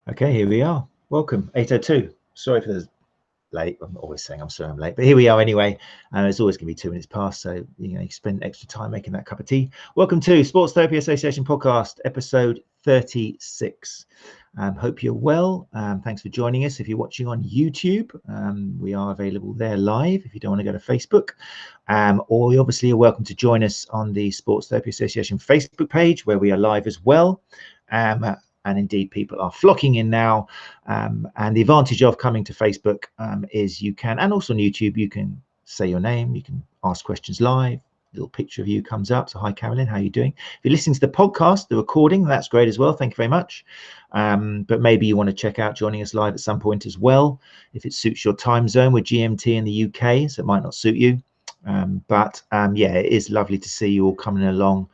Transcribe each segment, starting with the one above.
Okay, here we are. Welcome, 8:02. Sorry for the late. I'm always saying I'm sorry I'm late, but here we are anyway. It's always going to be 2 minutes past, so you spend extra time making that cup of tea. Welcome to Sports Therapy Association podcast, episode 36. Hope you're well. Thanks for joining us. If you're watching on YouTube, we are available there live if you don't want to go to Facebook. Or you obviously are welcome to join us on the Sports Therapy Association Facebook page, where we are live as well. And indeed, people are flocking in now. And the advantage of coming to Facebook is you can, and also on YouTube, you can say your name, you can ask questions live. A little picture of you comes up. So hi, Carolyn, how are you doing? If you're listening to the podcast, the recording, that's great as well. Thank you very much. But maybe you want to check out joining us live at some point as well, if it suits your time zone. With GMT in the UK, so it might not suit you. Yeah, it is lovely to see you all coming along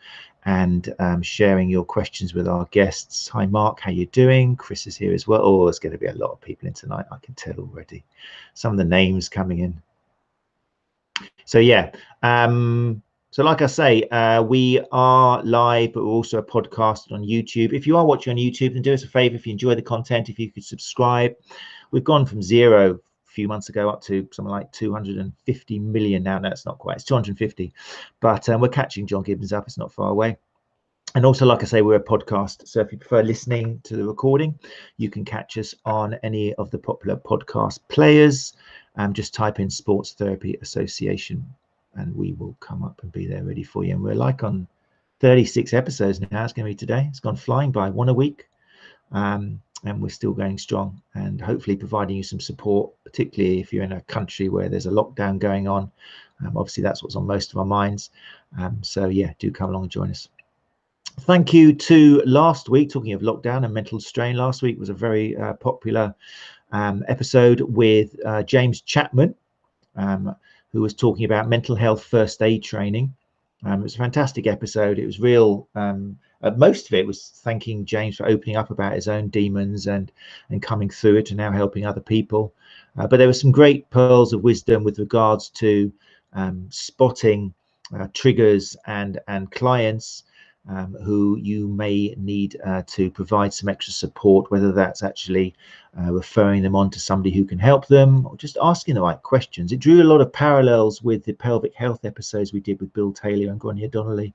and sharing your questions with our guests. Hi, Mark, how you doing? Chris is here as well. Oh, there's going to be a lot of people in tonight, I can tell already. Some of the names coming in. So yeah, so like I say, we are live, but we're also a podcast on YouTube. If you are watching on YouTube, then do us a favor, if you enjoy the content, if you could subscribe. We've gone from zero a few months ago up to something like 250 million now. No, it's not quite, it's 250, but we're catching John Gibbons up. It's not far away. And also, like I say, we're a podcast, so if you prefer listening to the recording, you can catch us on any of the popular podcast players. Just type in Sports Therapy Association and we will come up and be there ready for you. And we're like on 36 episodes now. It's going to be today. It's gone flying by, one a week. And we're still going strong and hopefully providing you some support, particularly if you're in a country where there's a lockdown going on. Obviously, that's what's on most of our minds. So yeah, do come along and join us. Thank you to last week, talking of lockdown and mental strain. Last week was a very popular episode with James Chapman, who was talking about mental health first aid training. It was a fantastic episode. It was real. Most of it was thanking James for opening up about his own demons and coming through it and now helping other people. But there were some great pearls of wisdom with regards to spotting triggers and clients who you may need to provide some extra support, whether that's actually referring them on to somebody who can help them or just asking the right questions. It drew a lot of parallels with the pelvic health episodes we did with Bill Taylor and Grania Donnelly,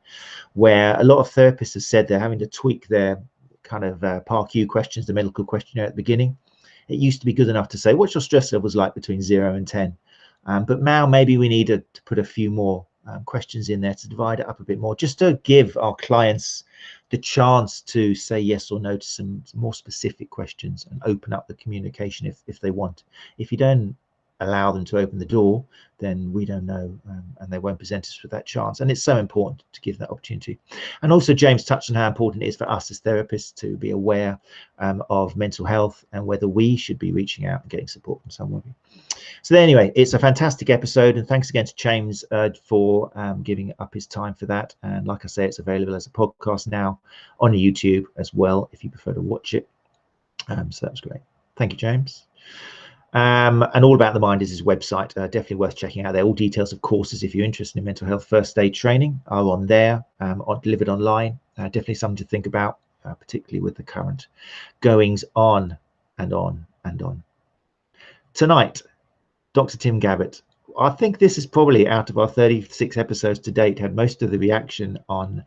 where a lot of therapists have said they're having to tweak their kind of PAR-Q questions, the medical questionnaire at the beginning. It used to be good enough to say, what's your stress levels like between 0 and 10? But now maybe we need to put a few more questions in there to divide it up a bit more, just to give our clients the chance to say yes or no to some more specific questions and open up the communication if they want. If you don't allow them to open the door, then we don't know, and they won't present us with that chance. And it's so important to give that opportunity. And also James touched on how important it is for us as therapists to be aware of mental health and whether we should be reaching out and getting support from someone. So anyway, it's a fantastic episode, and thanks again to James for giving up his time for that. And like I say, it's available as a podcast now on YouTube as well, if you prefer to watch it. So that was great. Thank you, James. And All About the Mind is his website. Definitely worth checking out there. All details of courses, if you're interested in mental health first aid training, are on there, delivered online. Definitely something to think about, particularly with the current goings on and on and on. Tonight, Dr. Tim Gabbett. I think this is probably, out of our 36 episodes to date, had most of the reaction on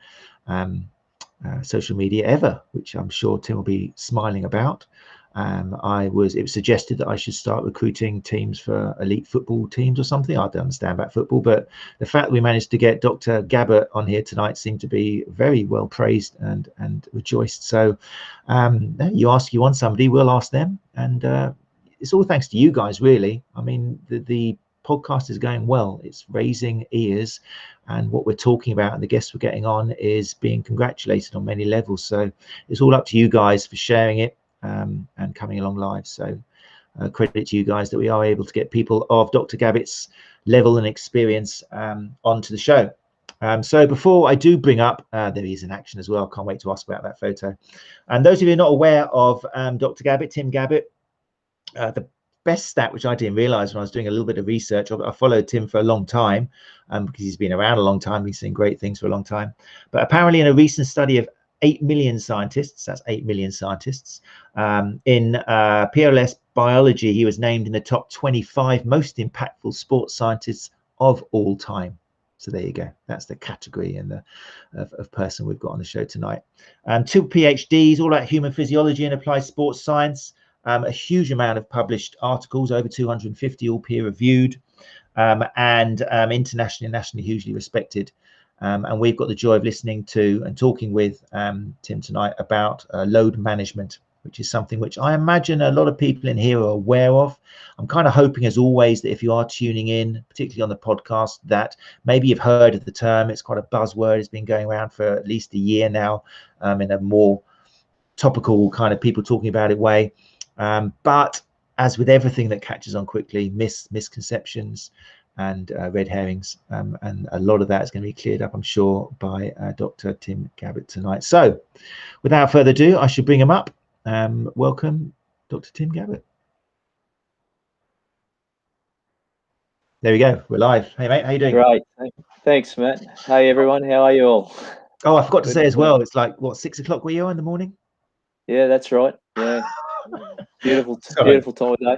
social media ever, which I'm sure Tim will be smiling about. It was suggested that I should start recruiting teams for elite football teams or something. I don't understand about football, but the fact that we managed to get Dr. Gabbett on here tonight seemed to be very well praised and rejoiced. So you want somebody, we'll ask them. And it's all thanks to you guys, really. I mean, the podcast is going well. It's raising ears, and what we're talking about and the guests we're getting on is being congratulated on many levels. So it's all up to you guys for sharing it and coming along live. So credit to you guys that we are able to get people of Dr. Gabbett's level and experience onto the show. So before I do bring up, there is an action as well. Can't wait to ask about that photo. And those of you who are not aware of Dr. Gabbett, Tim Gabbett, the best stat, which I didn't realize when I was doing a little bit of research, I followed Tim for a long time because he's been around a long time. He's seen great things for a long time. But apparently in a recent study of 8 million scientists. That's 8 million scientists. In PLoS Biology, he was named in the top 25 most impactful sports scientists of all time. So there you go. That's the category and the of person we've got on the show tonight. 2 PhDs, all about human physiology and applied sports science. A huge amount of published articles, over 250, all peer reviewed, and internationally and nationally hugely respected. And we've got the joy of listening to and talking with Tim tonight about load management, which is something which I imagine a lot of people in here are aware of. I'm kind of hoping, as always, that if you are tuning in, particularly on the podcast, that maybe you've heard of the term. It's quite a buzzword. It's been going around for at least a year now, in a more topical kind of people talking about it way. But as with everything that catches on quickly, misconceptions and red herrings, and a lot of that is going to be cleared up, I'm sure, by Dr. Tim Gabbett tonight. So without further ado, I should bring him up. Welcome, Dr. Tim Gabbett. There we go. We're live. Hey, mate. How you doing? Great. Thanks, Matt. Hey, everyone. How are you all? Oh, I forgot to say as well, it's like, what, 6 o'clock were you in the morning? Yeah, that's right. Yeah. Beautiful time of day.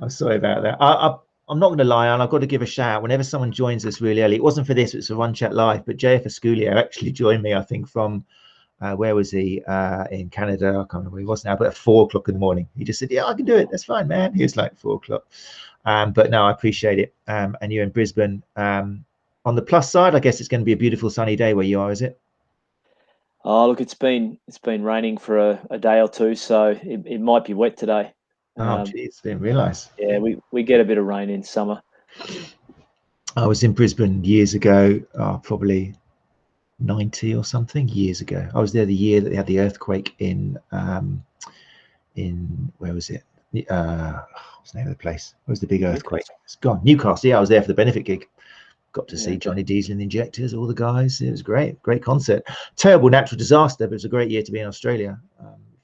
I'm sorry about that. I'm not going to lie, and I've got to give a shout whenever someone joins us really early. It wasn't for this, it's a Run Chat Live, but JF Esculio actually joined me, I think, from where was he? In Canada. I can't remember where he was now, but at 4 o'clock in the morning. He just said, yeah, I can do it. That's fine, man. He was like 4 o'clock. But no, I appreciate it. And you're in Brisbane. On the plus side, I guess it's going to be a beautiful sunny day where you are, is it? Oh, look, it's been raining for a day or two, so it might be wet today. Oh, geez, didn't realise. Yeah, we get a bit of rain in summer. I was in Brisbane years ago, probably 90 or something years ago. I was there the year that they had the earthquake in where was it? What's the name of the place? Where was the big earthquake? It's gone. Newcastle. Yeah, I was there for the benefit gig. Got to see Johnny Diesel and the Injectors, all the guys. It was great concert. Terrible natural disaster, but it was a great year to be in Australia.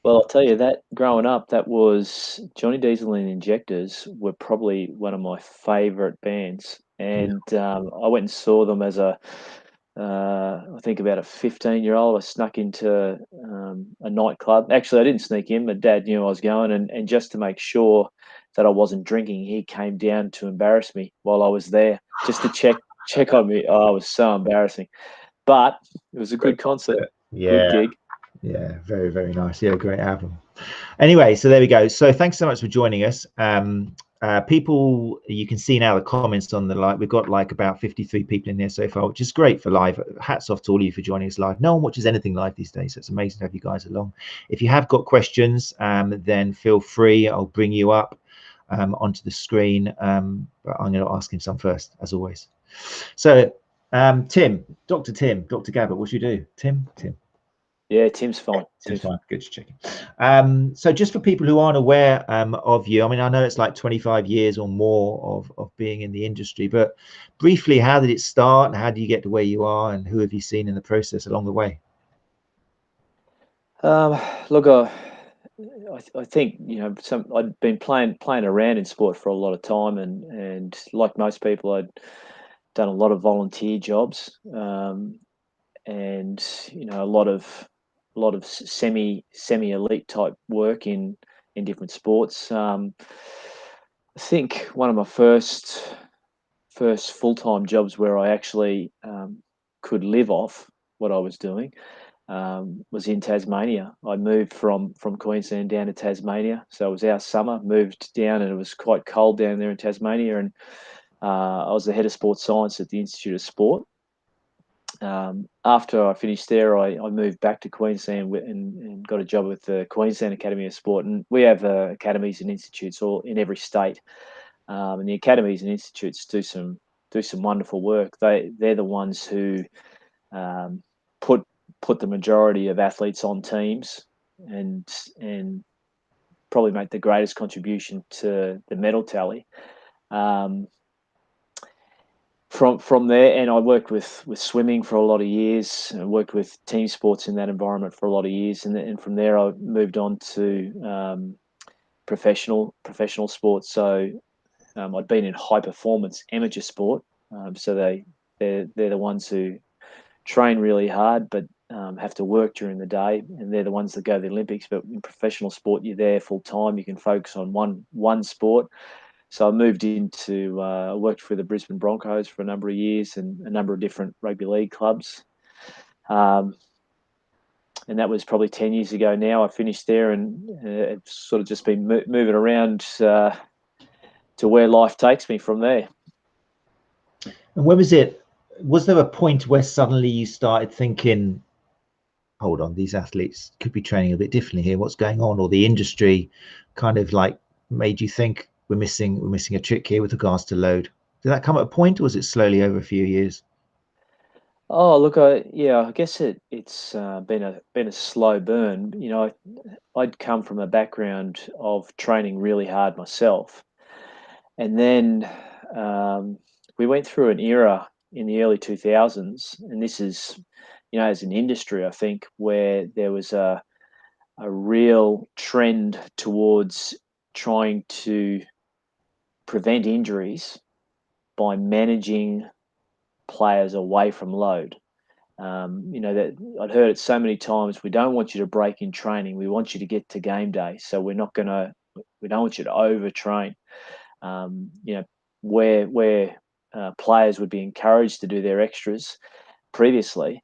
Well, I'll tell you that growing up, that was Johnny Diesel and Injectors were probably one of my favourite bands, and I went and saw them as I think about a 15-year-old. I snuck into a nightclub. Actually, I didn't sneak in. My dad knew I was going, and just to make sure that I wasn't drinking, he came down to embarrass me while I was there, just to check on me. Oh, it was so embarrassing, but it was a good concert. Good gig. Yeah, very, very nice. Yeah, great album. Anyway, so there we go. So thanks so much for joining us. People, you can see now the comments on the live. We've got like about 53 people in there so far, which is great for live. Hats off to all of you for joining us live. No one watches anything live these days, so it's amazing to have you guys along. If you have got questions, then feel free. I'll bring you up onto the screen, but I'm going to ask him some first, as always. So Tim, Dr. Gabbett, what should you do? Tim. Yeah, Tim's fine. Tim's fine. Good to check. So just for people who aren't aware of you, I mean, I know it's like 25 years or more of being in the industry, but briefly, how did it start and how do you get to where you are and who have you seen in the process along the way? Look, I think, you know, I'd been playing around in sport for a lot of time, and like most people, I'd done a lot of volunteer jobs, and you know, a lot of semi elite type work in different sports. I think one of my first full-time jobs where I actually could live off what I was doing was in Tasmania. I moved from Queensland down to Tasmania, so it was our summer. Moved down, and it was quite cold down there in Tasmania, and I was the head of sports science at the Institute of Sport. After I finished there, I moved back to Queensland and got a job with the Queensland Academy of Sport, and we have academies and institutes all in every state, and the academies and institutes do some wonderful work. They're the ones who put the majority of athletes on teams and probably make the greatest contribution to the medal tally. From there, and I worked with swimming for a lot of years, and worked with team sports in that environment for a lot of years, and from there I moved on to professional sports. So I'd been in high performance amateur sport, so they're the ones who train really hard, but have to work during the day, and they're the ones that go to the Olympics. But in professional sport, you're there full time. You can focus on one sport. So I moved into worked for the Brisbane Broncos for a number of years and a number of different rugby league clubs. And that was probably 10 years ago now. I finished there, and it's sort of just been moving around to where life takes me from there. And when was it? Was there a point where suddenly you started thinking, hold on, these athletes could be training a bit differently here, what's going on? Or the industry kind of like made you think we're missing a trick here with regards to load? Did that come at a point, or was it slowly over a few years? Oh, look, I guess it's been a slow burn. You know, I'd come from a background of training really hard myself, and then we went through an era in the early 2000s, and this is, you know, as an industry, I think, where there was a real trend towards trying to prevent injuries by managing players away from load. You know, that I'd heard it so many times. We don't want you to break in training. We want you to get to game day. So we don't want you to overtrain. You know, where players would be encouraged to do their extras previously,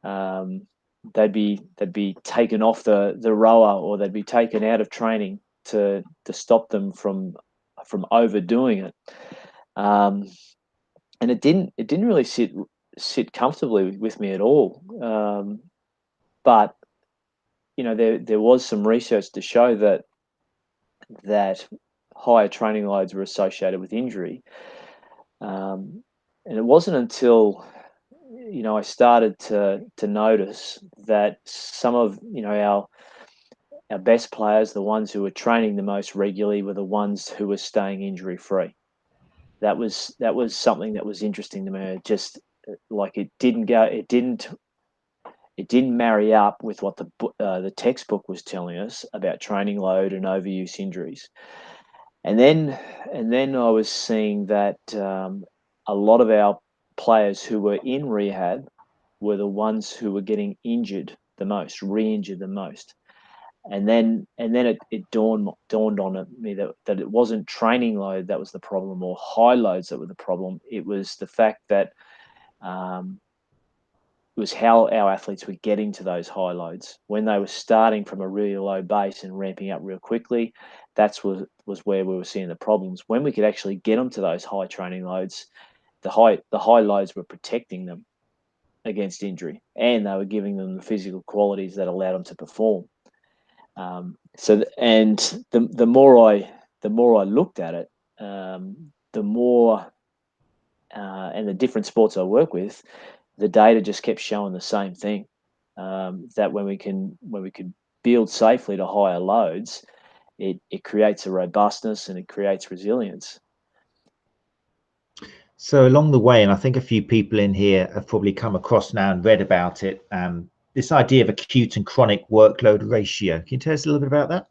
they'd be taken off the rower, or they'd be taken out of training to stop them from overdoing it. And it didn't really sit comfortably with me at all. But you know, there was some research to show that higher training loads were associated with injury. And it wasn't until, you know, I started to notice that some of, you know, our best players, the ones who were training the most regularly, were the ones who were staying injury free. That was something that was interesting to me. It just, like, it didn't marry up with what the textbook was telling us about training load and overuse injuries. And then I was seeing that a lot of our players who were in rehab were the ones who were getting injured the most, re-injured the most. And then it dawned on me that it wasn't training load that was the problem, or high loads that were the problem. It was the fact that it was how our athletes were getting to those high loads. When they were starting from a really low base and ramping up real quickly, was where we were seeing the problems. When we could actually get them to those high training loads, the high loads were protecting them against injury, and they were giving them the physical qualities that allowed them to perform. The more I looked at it, the more and the different sports I work with, the data just kept showing the same thing. That when we can build safely to higher loads, it creates a robustness and it creates resilience. So along the way, and I think a few people in here have probably come across now and read about it, this idea of acute and chronic workload ratio. Can you tell us a little bit about that?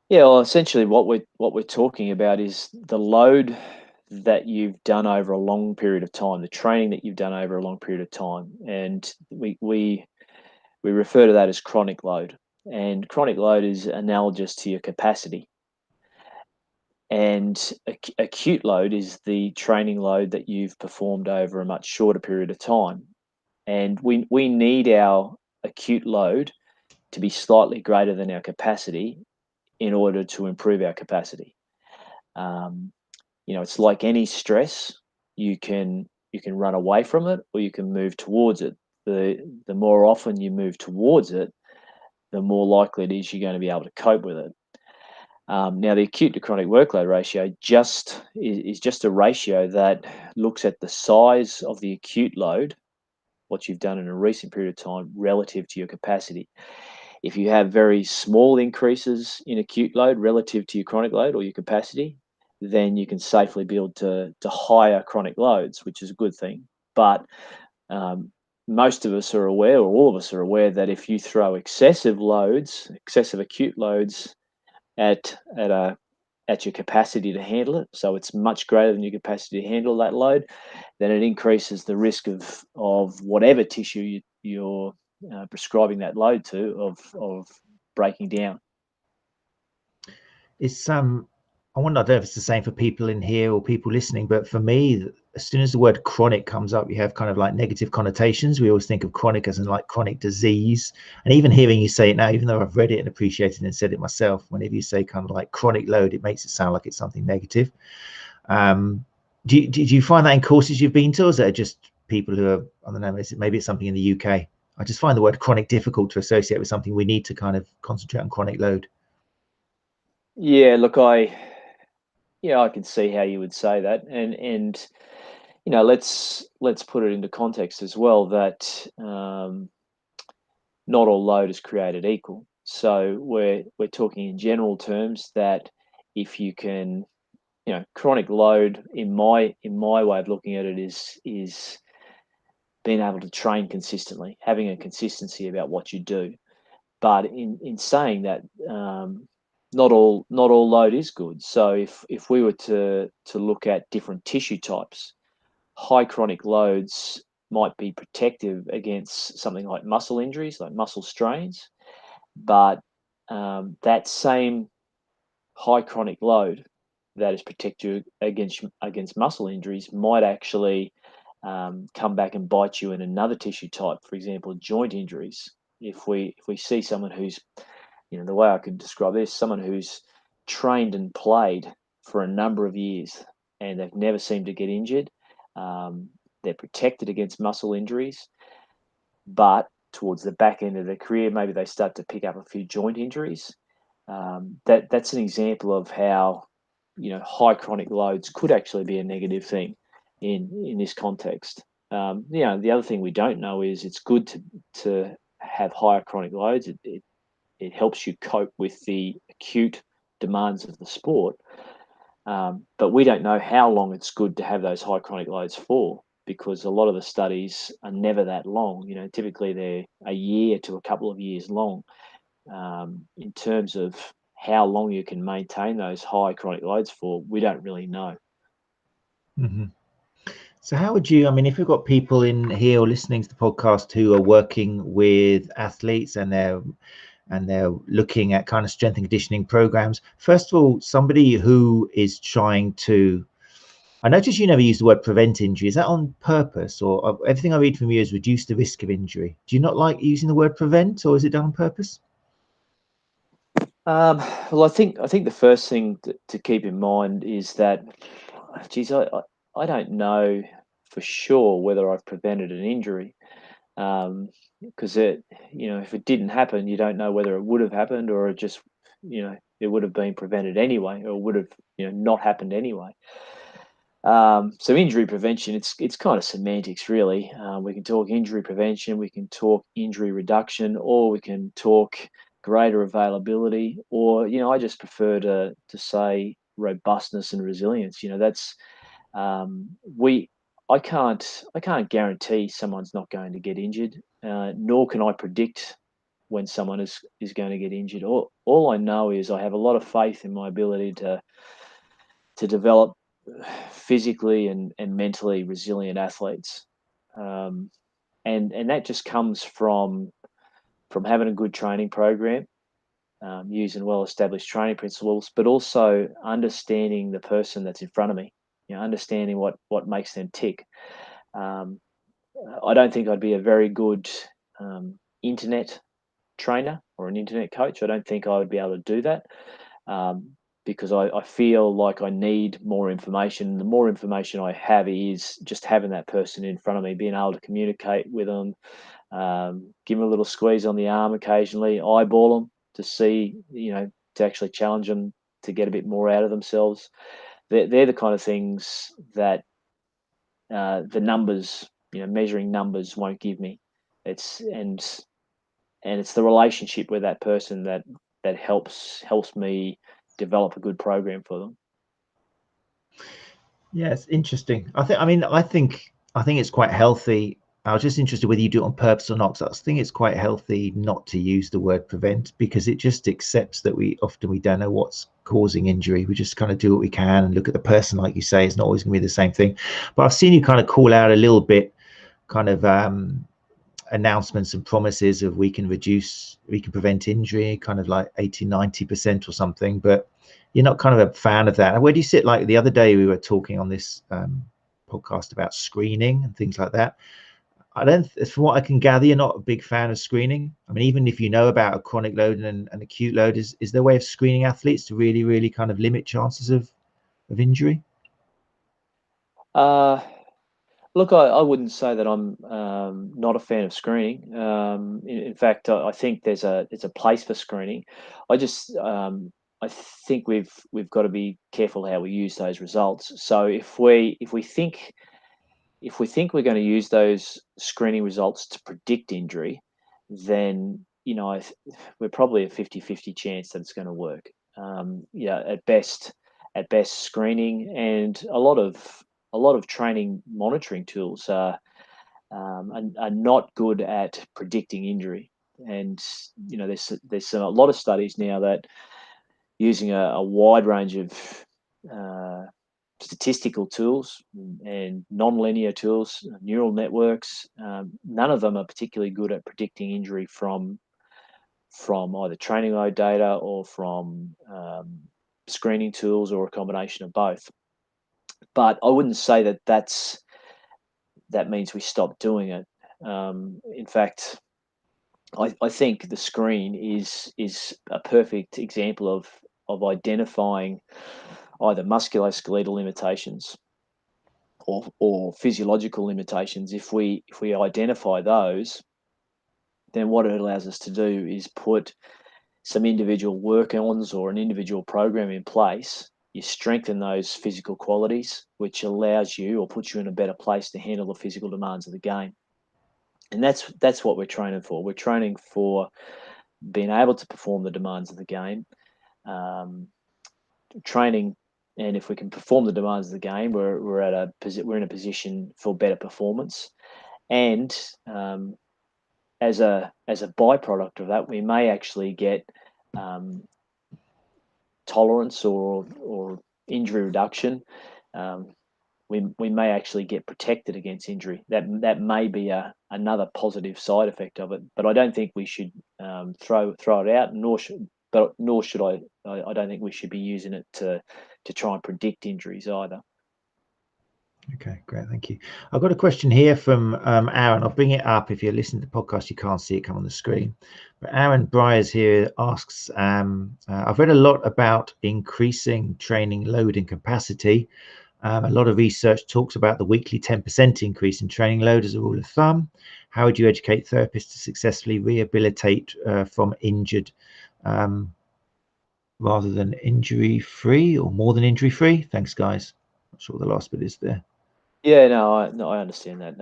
Yeah, well, essentially what we're talking about is the load that you've done over a long period of time, the training that you've done over a long period of time, and we refer to that as chronic load. And chronic load is analogous to your capacity. And acute load is the training load that you've performed over a much shorter period of time. And we need our acute load to be slightly greater than our capacity in order to improve our capacity. You know, it's like any stress. You can run away from it, or you can move towards it. The more often you move towards it, the more likely it is you're going to be able to cope with it. Now, the acute to chronic workload ratio is just a ratio that looks at the size of the acute load, what you've done in a recent period of time, relative to your capacity. If you have very small increases in acute load relative to your chronic load or your capacity, then you can safely build to higher chronic loads, which is a good thing. But most of us are aware, or all of us are aware, that if you throw excessive acute loads at a at your capacity to handle it, so it's much greater than your capacity to handle that load, then it increases the risk of whatever tissue you're prescribing that load to of breaking down. It's I wonder, I don't know if it's the same for people in here or people listening, but for me, as soon as the word chronic comes up, you have kind of like negative connotations. We always think of chronic as in like chronic disease. And even hearing you say it now, even though I've read it and appreciated it and said it myself, whenever you say kind of like chronic load, it makes it sound like it's something negative. Do you find that in courses you've been to, or is that just people who are, I don't know, maybe it's something in the UK? I just find the word chronic difficult to associate with something. We need to kind of concentrate on chronic load. Yeah, look, I can see how you would say that, and let's put it into context as well that not all load is created equal. So we're talking in general terms that if you can, chronic load in my way of looking at it is being able to train consistently, having a consistency about what you do. But in saying that, not all load is good. So if we were to look at different tissue types, high chronic loads might be protective against something like muscle injuries, like muscle strains, but that same high chronic load that is protective against muscle injuries might actually come back and bite you in another tissue type. For example, joint injuries. If we see someone who's, the way I could describe this, someone who's trained and played for a number of years and they've never seemed to get injured, they're protected against muscle injuries, but towards the back end of their career, maybe they start to pick up a few joint injuries. That's an example of how high chronic loads could actually be a negative thing in this context. The other thing we don't know is it's good to have higher chronic loads. It helps you cope with the acute demands of the sport, but we don't know how long it's good to have those high chronic loads for, because a lot of the studies are never that long. Typically they're a year to a couple of years long. In terms of how long you can maintain those high chronic loads for, we don't really know. Mm-hmm. So how would you, I mean, if we've got people in here or listening to the podcast who are working with athletes and they're looking at kind of strength and conditioning programs, first of all, somebody who is trying to, I notice you never use the word prevent injury. Is that on purpose, or everything I read from you is reduce the risk of injury? Do you not like using the word prevent, or is it done on purpose? Well, I think the first thing to keep in mind is that, geez, I don't know for sure whether I've prevented an injury, because if it didn't happen, you don't know whether it would have happened or it just, it would have been prevented anyway, or would have, not happened anyway. So injury prevention, it's kind of semantics, really. We can talk injury prevention, we can talk injury reduction, or we can talk greater availability, or I just prefer to say robustness and resilience. That's I can't guarantee someone's not going to get injured, nor can I predict when someone is going to get injured. All I know is I have a lot of faith in my ability to develop physically and mentally resilient athletes, and that just comes from having a good training program, using well-established training principles, but also understanding the person that's in front of me. Understanding what makes them tick. I don't think I'd be a very good internet trainer or an internet coach. I don't think I would be able to do that. Because I feel like I need more information. The more information I have is just having that person in front of me, being able to communicate with them, give them a little squeeze on the arm occasionally, eyeball them to see, to actually challenge them to get a bit more out of themselves. They're the kind of things that the numbers, measuring numbers won't give me. It's the relationship with that person that helps me develop a good program for them. Yeah, it's interesting. I think it's quite healthy I was just interested whether you do it on purpose or not. So I think it's quite healthy not to use the word prevent, because it just accepts that we don't know what's causing injury. We just kind of do what we can and look at the person, like you say. It's not always going to be the same thing. But I've seen you kind of call out a little bit, kind of announcements and promises of we can prevent injury, kind of like 80-90% or something. But you're not kind of a fan of that. And where do you sit? Like the other day we were talking on this podcast about screening and things like that. I don't, from what I can gather, you're not a big fan of screening. I mean, even if you know about a chronic load and an acute load, is there a way of screening athletes to really, really kind of limit chances of injury? Look, I wouldn't say that I'm not a fan of screening. In fact, I think there's a place for screening. I just I think we've got to be careful how we use those results. So if we think we're going to use those screening results to predict injury, then we're probably a 50-50 chance that it's going to work. At best screening, and a lot of training monitoring tools are not good at predicting injury. And there's a lot of studies now that using a wide range of statistical tools and non-linear tools, neural networks. None of them are particularly good at predicting injury from either training load data or from screening tools, or a combination of both. But I wouldn't say that means we stop doing it. In fact, I think the screen is a perfect example of identifying either musculoskeletal limitations or physiological limitations. If we identify those, then what it allows us to do is put some individual work-ons or an individual program in place. You strengthen those physical qualities, which allows you or puts you in a better place to handle the physical demands of the game. And that's what we're training for. We're training for being able to perform the demands of the game. Training, and if we can perform the demands of the game, we're in a position for better performance. And as a byproduct of that, we may actually get tolerance or injury reduction. We may actually get protected against injury. That may be another positive side effect of it. But I don't think we should throw it out, nor should I. I don't think we should be using it to try and predict injuries either. Okay, great, thank you. I've got a question here from Aaron. I'll bring it up. If you're listening to the podcast, you can't see it come on the screen. But Aaron Bryers here asks, I've read a lot about increasing training load and capacity. A lot of research talks about the weekly 10% increase in training load as a rule of thumb. How would you educate therapists to successfully rehabilitate from injured rather than injury-free, or more than injury-free? Thanks, guys. Not sure what the last bit is there. Yeah, no, I understand that.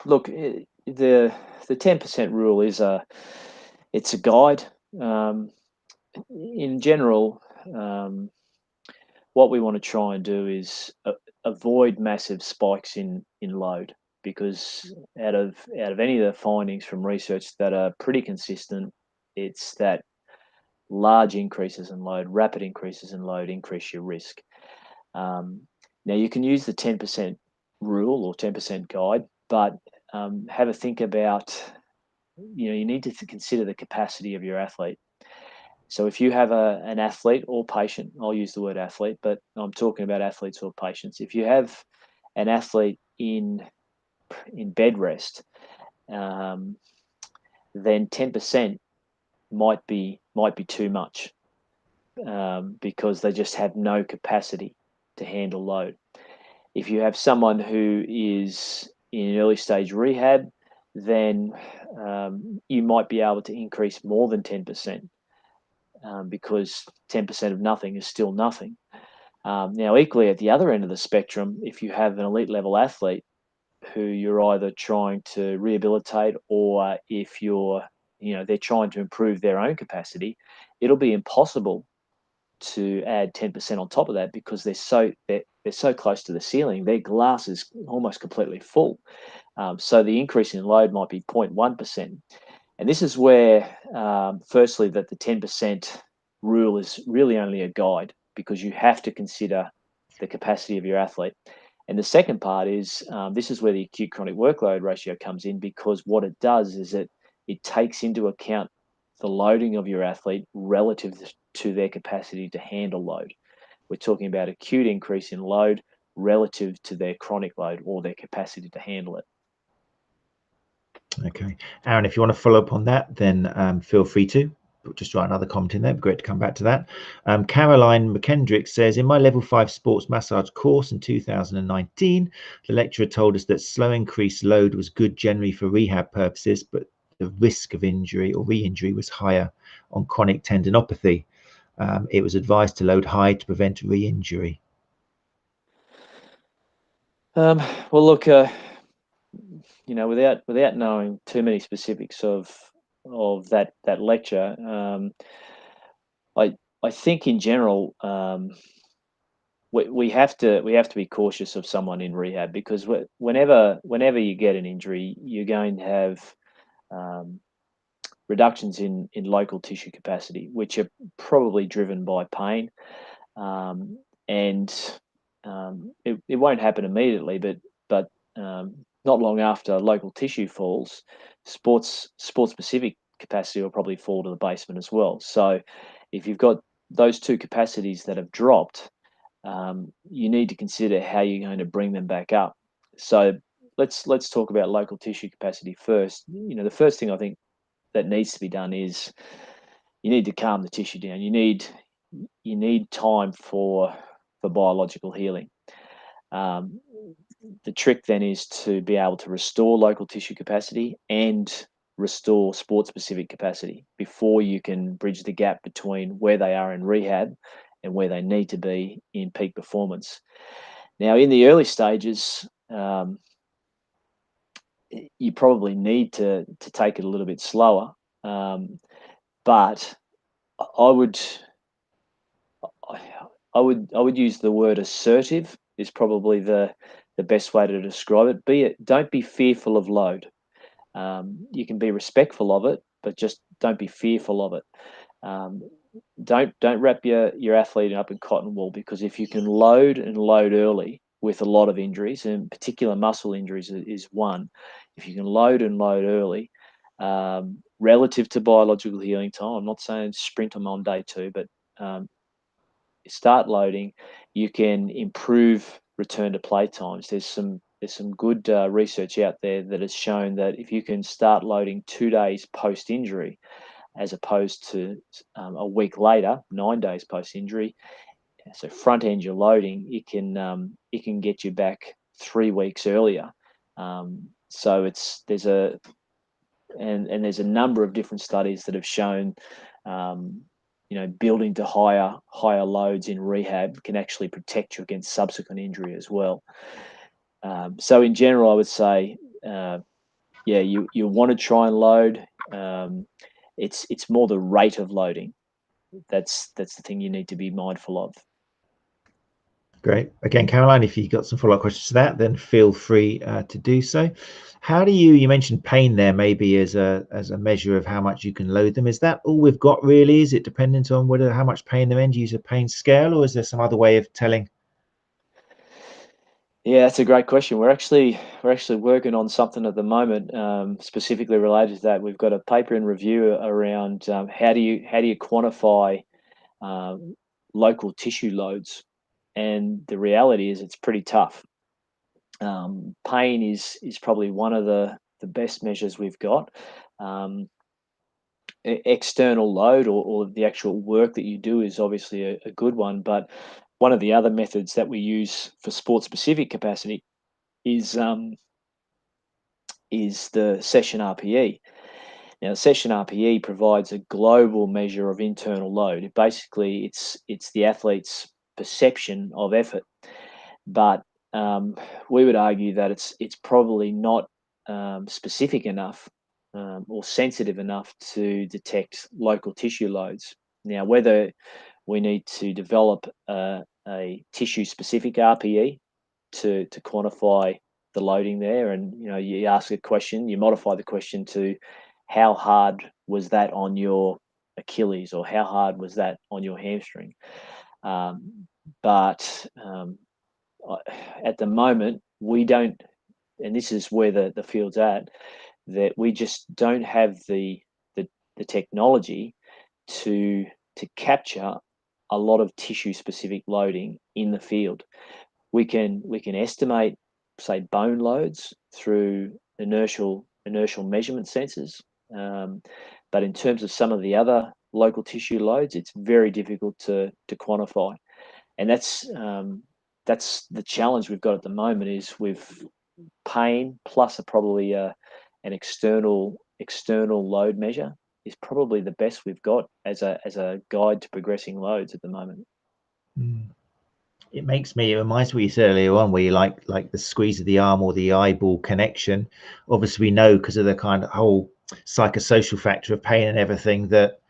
Look, the 10% rule it's a guide. In general, what we want to try and do is avoid massive spikes in load, because out of any of the findings from research that are pretty consistent, it's that large increases in load, rapid increases in load, increase your risk. Now you can use the 10% rule or 10% guide, but have a think about, you need to consider the capacity of your athlete. So if you have an athlete or patient, I'll use the word athlete, but I'm talking about athletes or patients. If you have an athlete in bed rest, then 10% might be too much, because they just have no capacity to handle load. If you have someone who is in early stage rehab, then you might be able to increase more than 10%, because 10% of nothing is still nothing. Now, equally at the other end of the spectrum, if you have an elite level athlete who you're either trying to rehabilitate, or if they're trying to improve their own capacity, it'll be impossible to add 10% on top of that, because they're so close to the ceiling. Their glass is almost completely full. So the increase in load might be 0.1%. And this is where, firstly, that the 10% rule is really only a guide, because you have to consider the capacity of your athlete. And the second part is, this is where the acute chronic workload ratio comes in, because what it does is it takes into account the loading of your athlete relative to their capacity to handle load. We're talking about acute increase in load relative to their chronic load or their capacity to handle it. Okay, Aaron, if you want to follow up on that, then feel free to. Just write another comment in there. It'd be great to come back to that. Caroline McKendrick says, in my level 5 sports massage course in 2019, the lecturer told us that slow increased load was good generally for rehab purposes, but the risk of injury or re-injury was higher on chronic tendinopathy. It was advised to load high to prevent re-injury. Well, look, without knowing too many specifics of that lecture, I think in general, we have to be cautious of someone in rehab, because whenever you get an injury, you're going to have reductions in local tissue capacity, which are probably driven by pain, and it won't happen immediately, but not long after local tissue falls, sports specific capacity will probably fall to the basement as well. So if you've got those two capacities that have dropped, you need to consider how you're going to bring them back up. So let's talk about local tissue capacity first. The first thing I think that needs to be done is you need to calm the tissue down. You need time for biological healing. The trick then is to be able to restore local tissue capacity and restore sport specific capacity before you can bridge the gap between where they are in rehab and where they need to be in peak performance. Now, in the early stages, you probably need to take it a little bit slower, but I would use the word assertive is probably the best way to describe it. Don't be fearful of load. You can be respectful of it, but just don't be fearful of it. Don't wrap your athlete up in cotton wool, because if you can load early with a lot of injuries, and particular muscle injuries is one, if you can load early, relative to biological healing time, I'm not saying sprint them on day 2, but start loading, you can improve return to play times. There's some good research out there that has shown that if you can start loading 2 days post injury, as opposed to a week later, 9 days post injury, so front end your loading, it can get you back 3 weeks earlier. So there's a number of different studies that have shown building to higher loads in rehab can actually protect you against subsequent injury as well. So in general, I would say, you want to try and load. It's more the rate of loading. That's the thing you need to be mindful of. Great. Again, Caroline, if you got some follow-up questions to that, then feel free to do so. How do you mentioned pain there, maybe as a measure of how much you can load them? Is that all we've got really? Is it dependent on how much pain they're in? Do you use a pain scale, or is there some other way of telling? Yeah, that's a great question. We're actually working on something at the moment, specifically related to that. We've got a paper in review around how do you quantify local tissue loads, and the reality is it's pretty tough. Pain is probably one of the best measures we've got. External load or the actual work that you do is obviously a good one, but one of the other methods that we use for sport specific capacity is the session RPE. Now, session RPE provides a global measure of internal load. Basically, it's the athlete's perception of effort, but we would argue that it's probably not specific enough or sensitive enough to detect local tissue loads. Now, whether we need to develop a tissue-specific RPE to quantify loading there, and you ask a question, you modify the question to how hard was that on your Achilles, or how hard was that on your hamstring. But at the moment, we don't, and this is where the field's at, that we just don't have the technology to capture a lot of tissue specific loading in the field. We can estimate, say, bone loads through inertial measurement sensors, but in terms of some of the other local tissue loads, it's very difficult to quantify, and that's the challenge we've got at the moment. Is with pain plus probably an external load measure is probably the best we've got as a guide to progressing loads at the moment. It reminds me of what you said earlier on, where you like the squeeze of the arm or the eyeball connection. Obviously, we know, because of the kind of whole psychosocial factor of pain and everything, that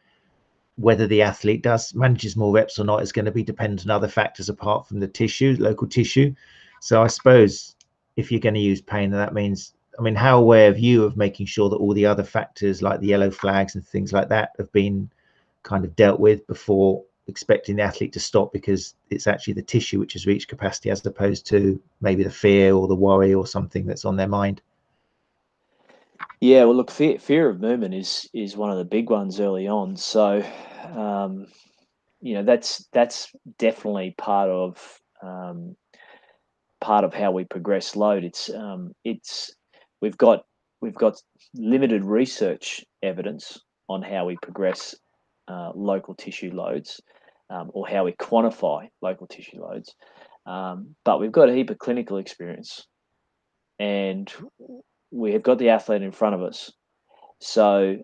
whether the athlete manages more reps or not is going to be dependent on other factors apart from the tissue, local tissue. So I suppose if you're going to use pain, then that means, how aware are you of making sure that all the other factors like the yellow flags and things like that have been kind of dealt with before expecting the athlete to stop, because it's actually the tissue which has reached capacity, as opposed to maybe the fear or the worry or something that's on their mind? Yeah, well, look, fear of movement is one of the big ones early on. So, that's definitely part of how we progress load. We've got limited research evidence on how we progress local tissue loads, or how we quantify local tissue loads, but we've got a heap of clinical experience, and we have got the athlete in front of us. So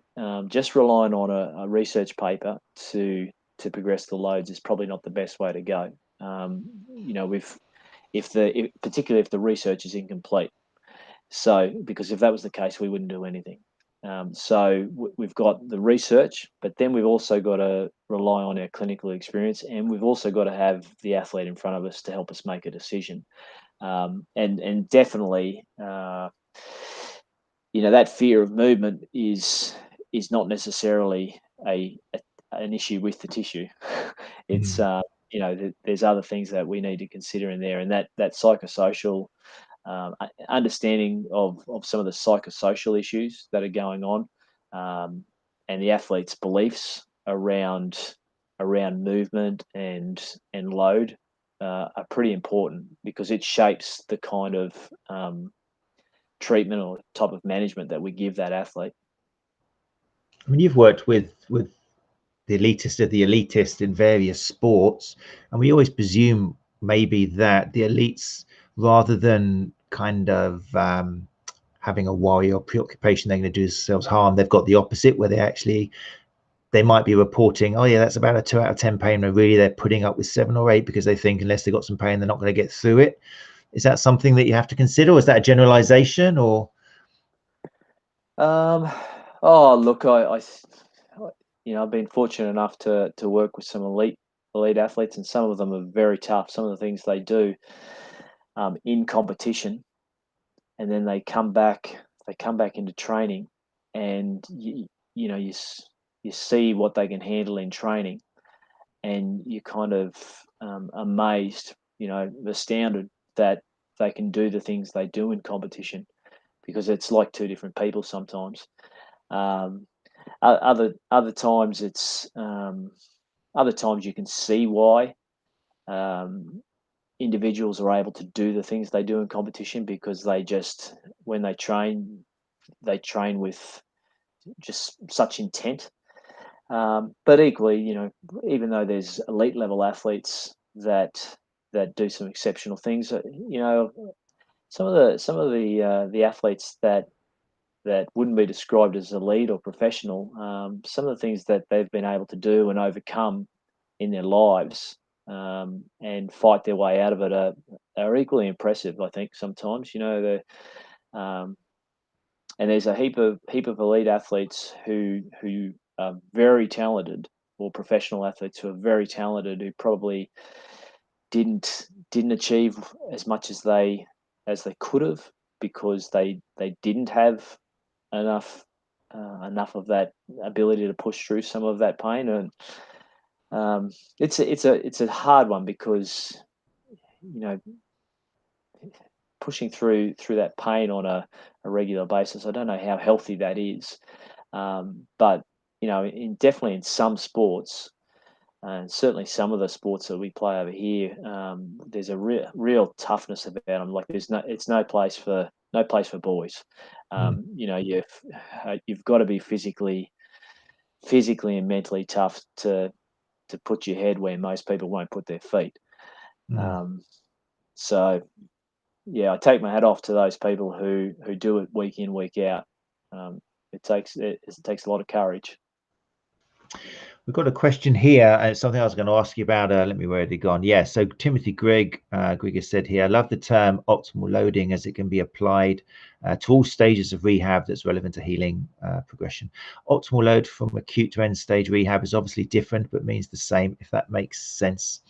just relying on a research paper to progress the loads is probably not the best way to go. Particularly if the research is incomplete. So, because if that was the case, we wouldn't do anything. So we've got the research, but then we've also got to rely on our clinical experience, and we've also got to have the athlete in front of us to help us make a decision. And definitely, that fear of movement is not necessarily an issue with the tissue. It's there's other things that we need to consider in there, and that psychosocial understanding of some of the psychosocial issues that are going on, and the athlete's beliefs around movement and load are pretty important, because it shapes the kind of treatment or type of management that we give that athlete. You've worked with the elitist of the elitist in various sports, and we always presume maybe that the elites, rather than kind of having a worry or preoccupation they're going to do themselves harm, they've got the opposite, where they might be reporting, oh yeah, that's about a 2 out of 10 pain, and really they're putting up with 7 or 8 because they think unless they've got some pain, they're not going to get through it. Is that something that you have to consider, or is that a generalization? Or look, I've been fortunate enough to work with some elite athletes, and some of them are very tough. Some of the things they do in competition, and then they come back into training, and you see what they can handle in training, and you kind of amazed, astounded that they can do the things they do in competition, because it's like two different people sometimes. Other times other times you can see why individuals are able to do the things they do in competition, because when they train with just such intent. But equally, even though there's elite level athletes that do some exceptional things, some of the athletes that wouldn't be described as elite or professional, some of the things that they've been able to do and overcome in their lives, and fight their way out of it, are equally impressive, I think, sometimes. And there's a heap of elite athletes who are very talented, or professional athletes who are very talented, who probably didn't achieve as much as they could have, because they didn't have enough of that ability to push through some of that pain. And it's a hard one, because pushing through that pain on a regular basis, I don't know how healthy that is. But definitely in some sports, and certainly some of the sports that we play over here, there's a real toughness about them. Like it's no place for boys. You've got to be physically and mentally tough to put your head where most people won't put their feet. So yeah, I take my hat off to those people who do it week in, week out. It takes a lot of courage. We've got a question here, and it's something I was going to ask you about. Let me, where had it gone? Yeah, so Timothy Grigg has said here, I love the term optimal loading, as it can be applied to all stages of rehab that's relevant to healing progression. Optimal load from acute to end stage rehab is obviously different, but means the same, if that makes sense.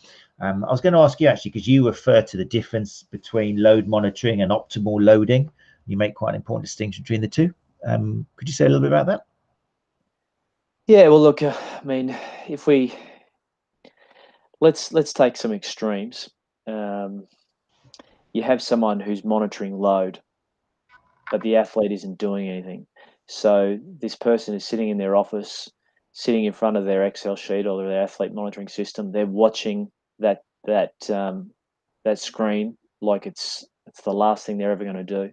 I was going to ask you, actually, because you refer to the difference between load monitoring and optimal loading. You make quite an important distinction between the two. Could you say a little bit about that? Yeah, well, look, I mean, if we let's take some extremes. You have someone who's monitoring load, but the athlete isn't doing anything. So this person is sitting in their office, sitting in front of their Excel sheet or their athlete monitoring system. They're watching that screen like it's the last thing they're ever going to do.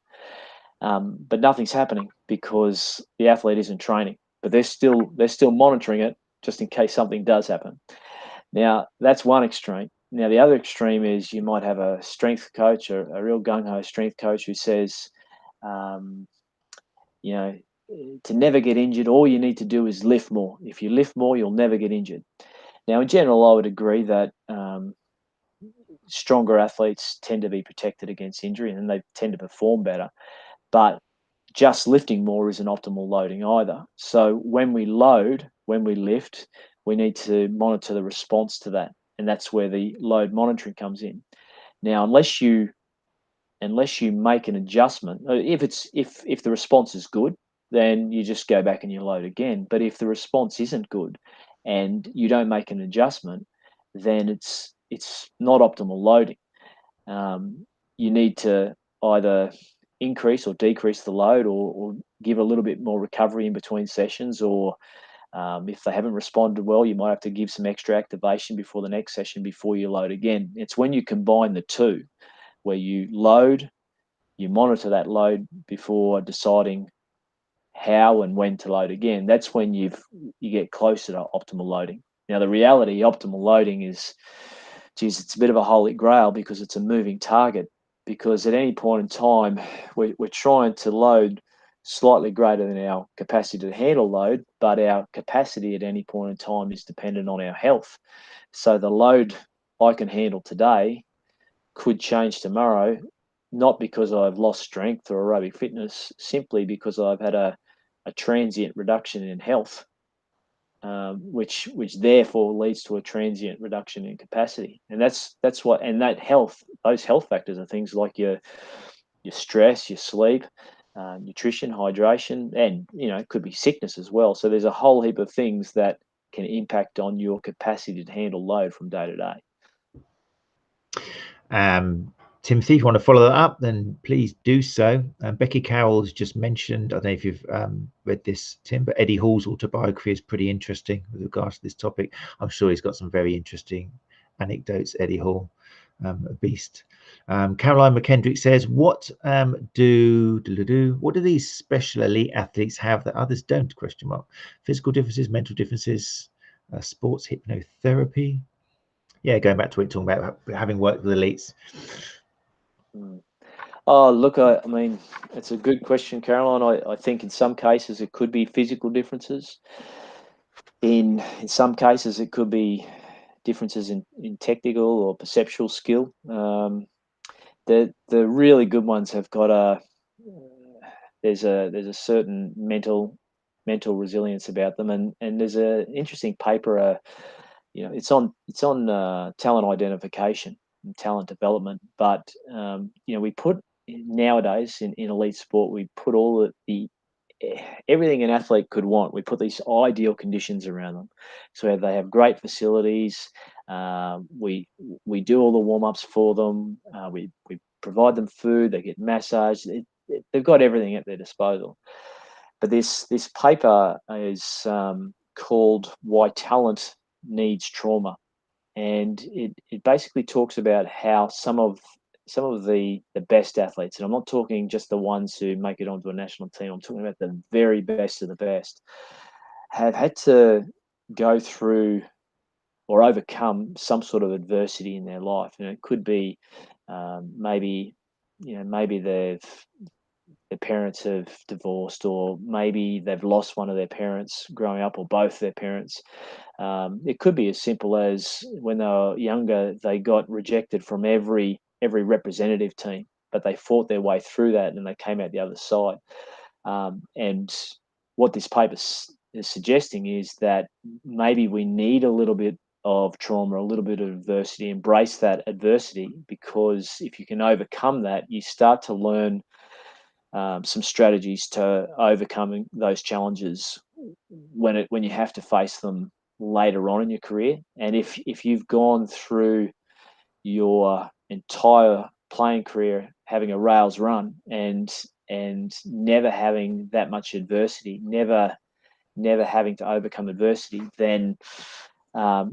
But nothing's happening because the athlete isn't training. But they're still monitoring it just in case something does happen. Now, that's one extreme. Now, the other extreme is you might have a strength coach, or a real gung-ho strength coach, who says, to never get injured, all you need to do is lift more. If you lift more, you'll never get injured. Now, in general, I would agree that stronger athletes tend to be protected against injury, and they tend to perform better. But just lifting more isn't optimal loading either. So when we lift, we need to monitor the response to that, and that's where the load monitoring comes in. Now, unless you make an adjustment, if the response is good, then you just go back and you load again. But if the response isn't good and you don't make an adjustment, then it's not optimal loading. You need to either increase or decrease the load, or give a little bit more recovery in between sessions, or if they haven't responded well, you might have to give some extra activation before the next session before you load again. It's when you combine the two, where you load, you monitor that load before deciding how and when to load again. That's when you get closer to optimal loading. Now, the reality, optimal loading is, it's a bit of a holy grail, because it's a moving target. Because at any point in time, we're trying to load slightly greater than our capacity to handle load, but our capacity at any point in time is dependent on our health. So the load I can handle today could change tomorrow, not because I've lost strength or aerobic fitness, simply because I've had a transient reduction in health, which therefore leads to a transient reduction in capacity. And that's what, and those health factors are things like your stress, your sleep, nutrition, hydration, and it could be sickness as well. So there's a whole heap of things that can impact on your capacity to handle load from day to day. Timothy, if you want to follow that up, then please do so. Becky Carroll's just mentioned, I don't know if you've read this, Tim, but Eddie Hall's autobiography is pretty interesting with regards to this topic. I'm sure he's got some very interesting anecdotes, Eddie Hall, a beast. Caroline McKendrick says, what do these special elite athletes have that others don't? ? Physical differences, mental differences, sports hypnotherapy. Yeah, going back to what you're talking about, having worked with elites. Oh, look, I mean, it's a good question, Caroline. I think in some cases it could be physical differences. In some cases it could be differences in technical or perceptual skill. The really good ones have got there's a certain mental resilience about them, and there's an interesting paper. It's on talent identification and talent development, but we put nowadays in elite sport, we put all the everything an athlete could want. We put these ideal conditions around them, so they have great facilities. We do all the warm-ups for them. We provide them food. They get massage. They've got everything at their disposal. But this paper is called "Why Talent Needs Trauma," and it basically talks about how some of the best athletes, and I'm not talking just the ones who make it onto a national team, I'm talking about the very best of the best, have had to go through or overcome some sort of adversity in their life. And it could be maybe their parents have divorced, or maybe they've lost one of their parents growing up, or both their parents. It could be as simple as when they were younger, they got rejected from every representative team, but they fought their way through that and they came out the other side. And what this paper is suggesting is that maybe we need a little bit of trauma, a little bit of adversity, embrace that adversity, because if you can overcome that, you start to learn some strategies to overcoming those challenges when you have to face them later on in your career. And if you've gone through your entire playing career having a rails run and never having that much adversity, never having to overcome adversity, then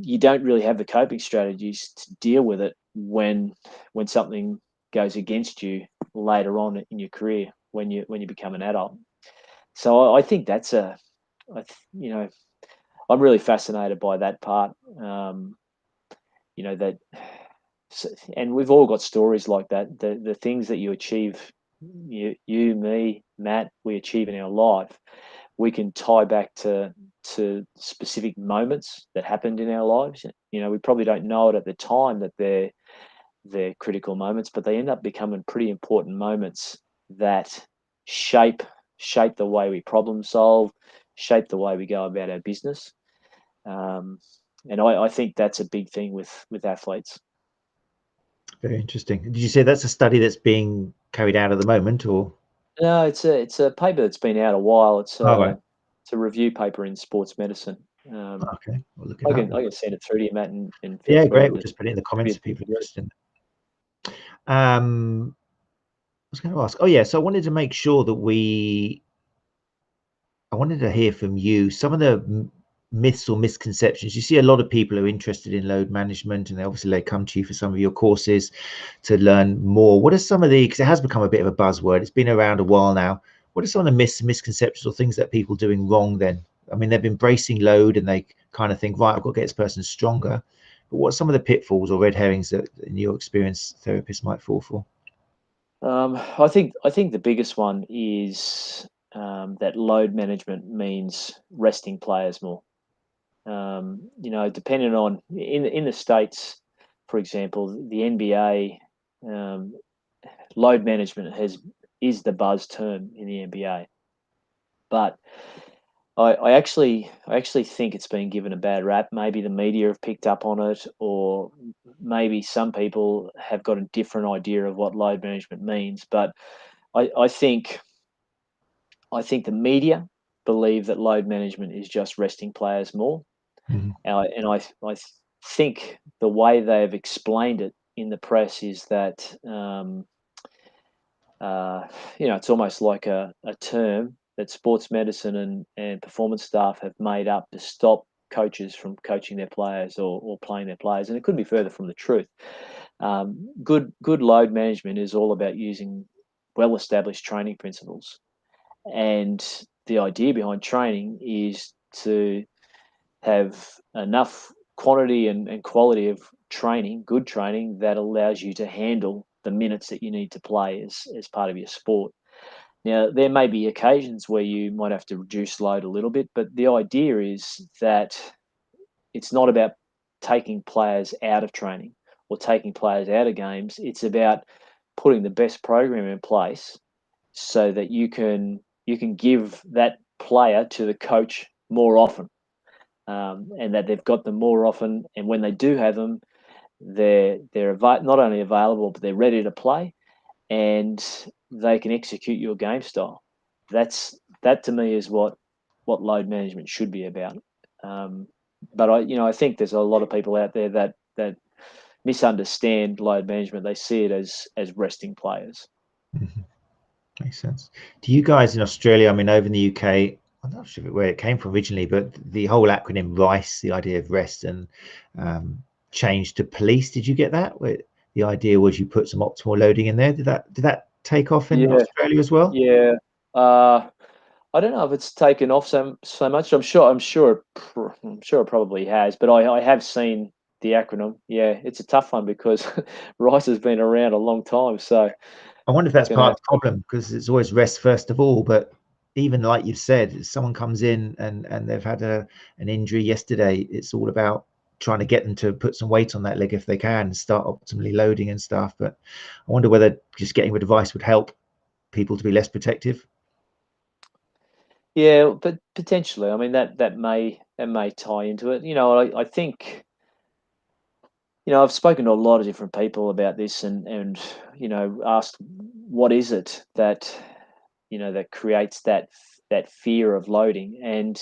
you don't really have the coping strategies to deal with it when something goes against you later on in your career when you become an adult. So I think that's I'm really fascinated by that part. That, and we've all got stories like that. The things that you achieve, you, me, Matt, we achieve in our life, we can tie back to specific moments that happened in our lives. We probably don't know it at the time that they're critical moments, but they end up becoming pretty important moments that shape the way we problem solve, shape the way we go about our business. And I think that's a big thing with athletes. Very interesting. Did you say that's a study that's being carried out at the moment, or? No, it's a paper that's been out a while. It's Right. it's a review paper in sports medicine. Okay, we'll look it I up. can send it through to you, Matt, and feel Yeah, free great. to We'll just put it in the comments if people are yeah. interested. I was going to ask. Oh, yeah. So I wanted to make sure that I wanted to hear from you some of the myths or misconceptions. You see a lot of people are interested in load management, and they come to you for some of your courses to learn more. What are some of because it has become a bit of a buzzword, it's been around a while now. What are some of the myths and misconceptions or things that people are doing wrong then? I mean, they've embracing load and they kind of think, right, I've got to get this person stronger. But what are some of the pitfalls or red herrings that, in your experience, therapists might fall for? I think the biggest one is that load management means resting players more. Depending on in the States, for example, the NBA, load management is the buzz term in the NBA. But I actually think it's been given a bad rap. Maybe the media have picked up on it, or maybe some people have got a different idea of what load management means. But I think the media believe that load management is just resting players more. Mm-hmm. And I think the way they've explained it in the press is that it's almost like a term that sports medicine and performance staff have made up to stop coaches from coaching their players or playing their players. And it couldn't be further from the truth. Good load management is all about using well-established training principles. And the idea behind training is to have enough quantity and quality of training, good training, that allows you to handle the minutes that you need to play as part of your sport. Now, there may be occasions where you might have to reduce load a little bit, but the idea is that it's not about taking players out of training or taking players out of games. It's about putting the best program in place so that you can give that player to the coach more often, and that they've got them more often. And when they do have them, they're not only available, but they're ready to play. and they can execute your game style. That to me is what load management should be about. But I think there's a lot of people out there that misunderstand load management. They see it as resting players. Mm-hmm. Makes sense. Do you guys in Australia, I mean, over in the UK, I'm not sure where it came from originally, but the whole acronym RICE, the idea of rest and change to police, did you get that? Where the idea was you put some optimal loading in there. Did that take off in Australia as well? Yeah. I don't know if it's taken off so much. I'm sure it probably has, but I have seen the acronym. Yeah, it's a tough one because RICE has been around a long time. So I wonder if that's part of the problem, because it's always rest first of all. But even like you've said, if someone comes in and they've had an injury yesterday, it's all about trying to get them to put some weight on that leg if they can and start optimally loading and stuff. But I wonder whether just getting rid of ice would help people to be less protective. Yeah, but potentially. I mean, that may tie into it. I think, I've spoken to a lot of different people about this, and asked what is it that that creates that fear of loading. And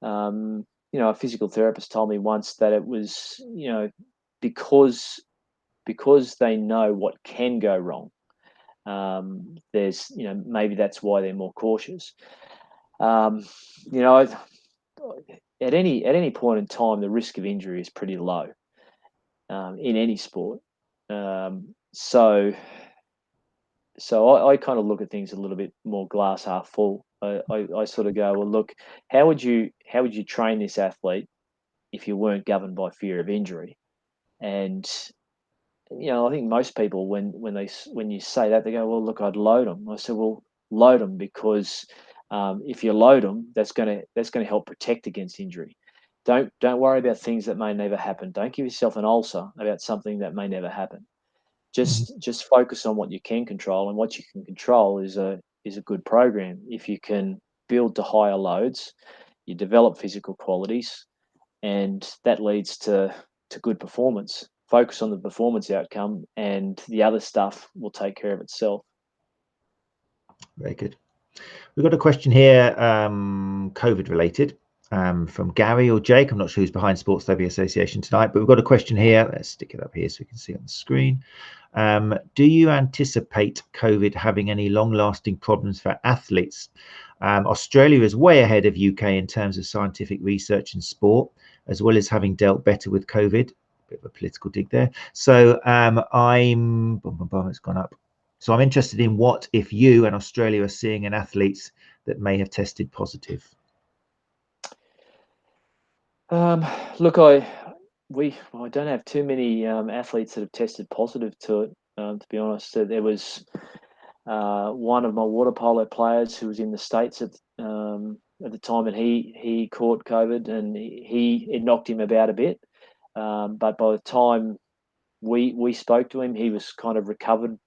a physical therapist told me once that it was because they know what can go wrong. There's maybe that's why they're more cautious. Um, you know, at any point in time, the risk of injury is pretty low in any sport. So I kind of look at things a little bit more glass half full. I sort of go, well, look, how would you train this athlete if you weren't governed by fear of injury? And I think most people, when you say that, they go, well, look, I'd load them. I said, well, load them because if you load them, that's going to help protect against injury. Don't worry about things that may never happen. Don't give yourself an ulcer about something that may never happen. Just focus on what you can control, and what you can control is a good program. If you can build to higher loads, you develop physical qualities, and that leads to good performance. Focus on the performance outcome, and the other stuff will take care of itself. Very good. We've got a question here, COVID related, from Gary or Jake. I'm not sure who's behind Sports Therapy Association tonight, but we've got a question here. Let's stick it up here so we can see it on the screen. Do you anticipate COVID having any long-lasting problems for athletes? Australia is way ahead of UK in terms of scientific research and sport, as well as having dealt better with COVID. Bit of a political dig there. So it's gone up. So I'm interested in what if you and Australia are seeing in athletes that may have tested positive. Look, I don't have too many athletes that have tested positive to it. To be honest, there was one of my water polo players who was in the States at the time, and he caught COVID, and it knocked him about a bit. But by the time we spoke to him, he was kind of recovered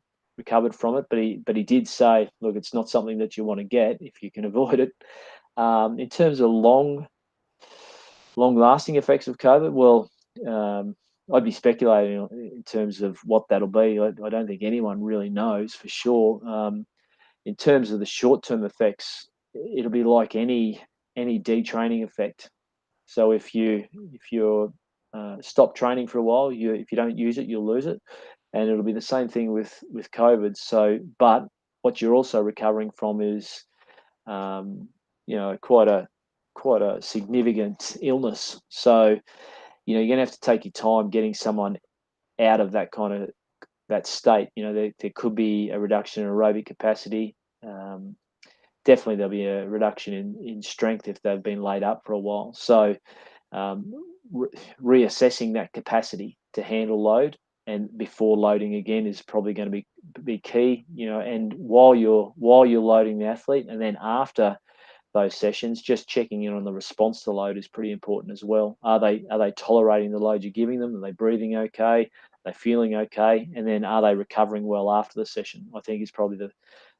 from it. But he did say, look, it's not something that you want to get if you can avoid it. In terms of long lasting effects of COVID, well, I'd be speculating in terms of what that'll be. I don't think anyone really knows for sure. In terms of the short term effects, it'll be like any detraining effect. So if you're stop training for a while, if you don't use it, you'll lose it, and it'll be the same thing with COVID. So, but what you're also recovering from is, quite a significant illness. So, you're going to have to take your time getting someone out of that kind of that state. There could be a reduction in aerobic capacity. Definitely there'll be a reduction in strength if they've been laid up for a while. So reassessing that capacity to handle load and before loading again is probably going to be key. And while you're loading the athlete, and then after those sessions, just checking in on the response to load is pretty important as well. Are they tolerating the load you're giving them? Are they breathing okay? Are they feeling okay? And then are they recovering well after the session? I think is probably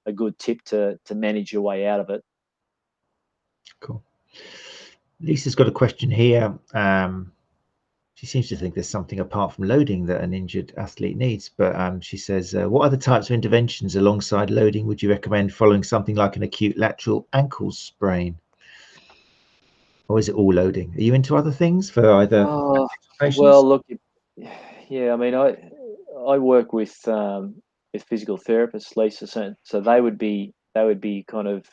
a good tip to manage your way out of it. Cool. Lisa's got a question here. She seems to think there's something apart from loading that an injured athlete needs. But she says, what other types of interventions alongside loading would you recommend following something like an acute lateral ankle sprain? Or is it all loading? Are you into other things for either patients? Well, look, yeah, I mean, I work with physical therapists, Lisa, so they would be kind of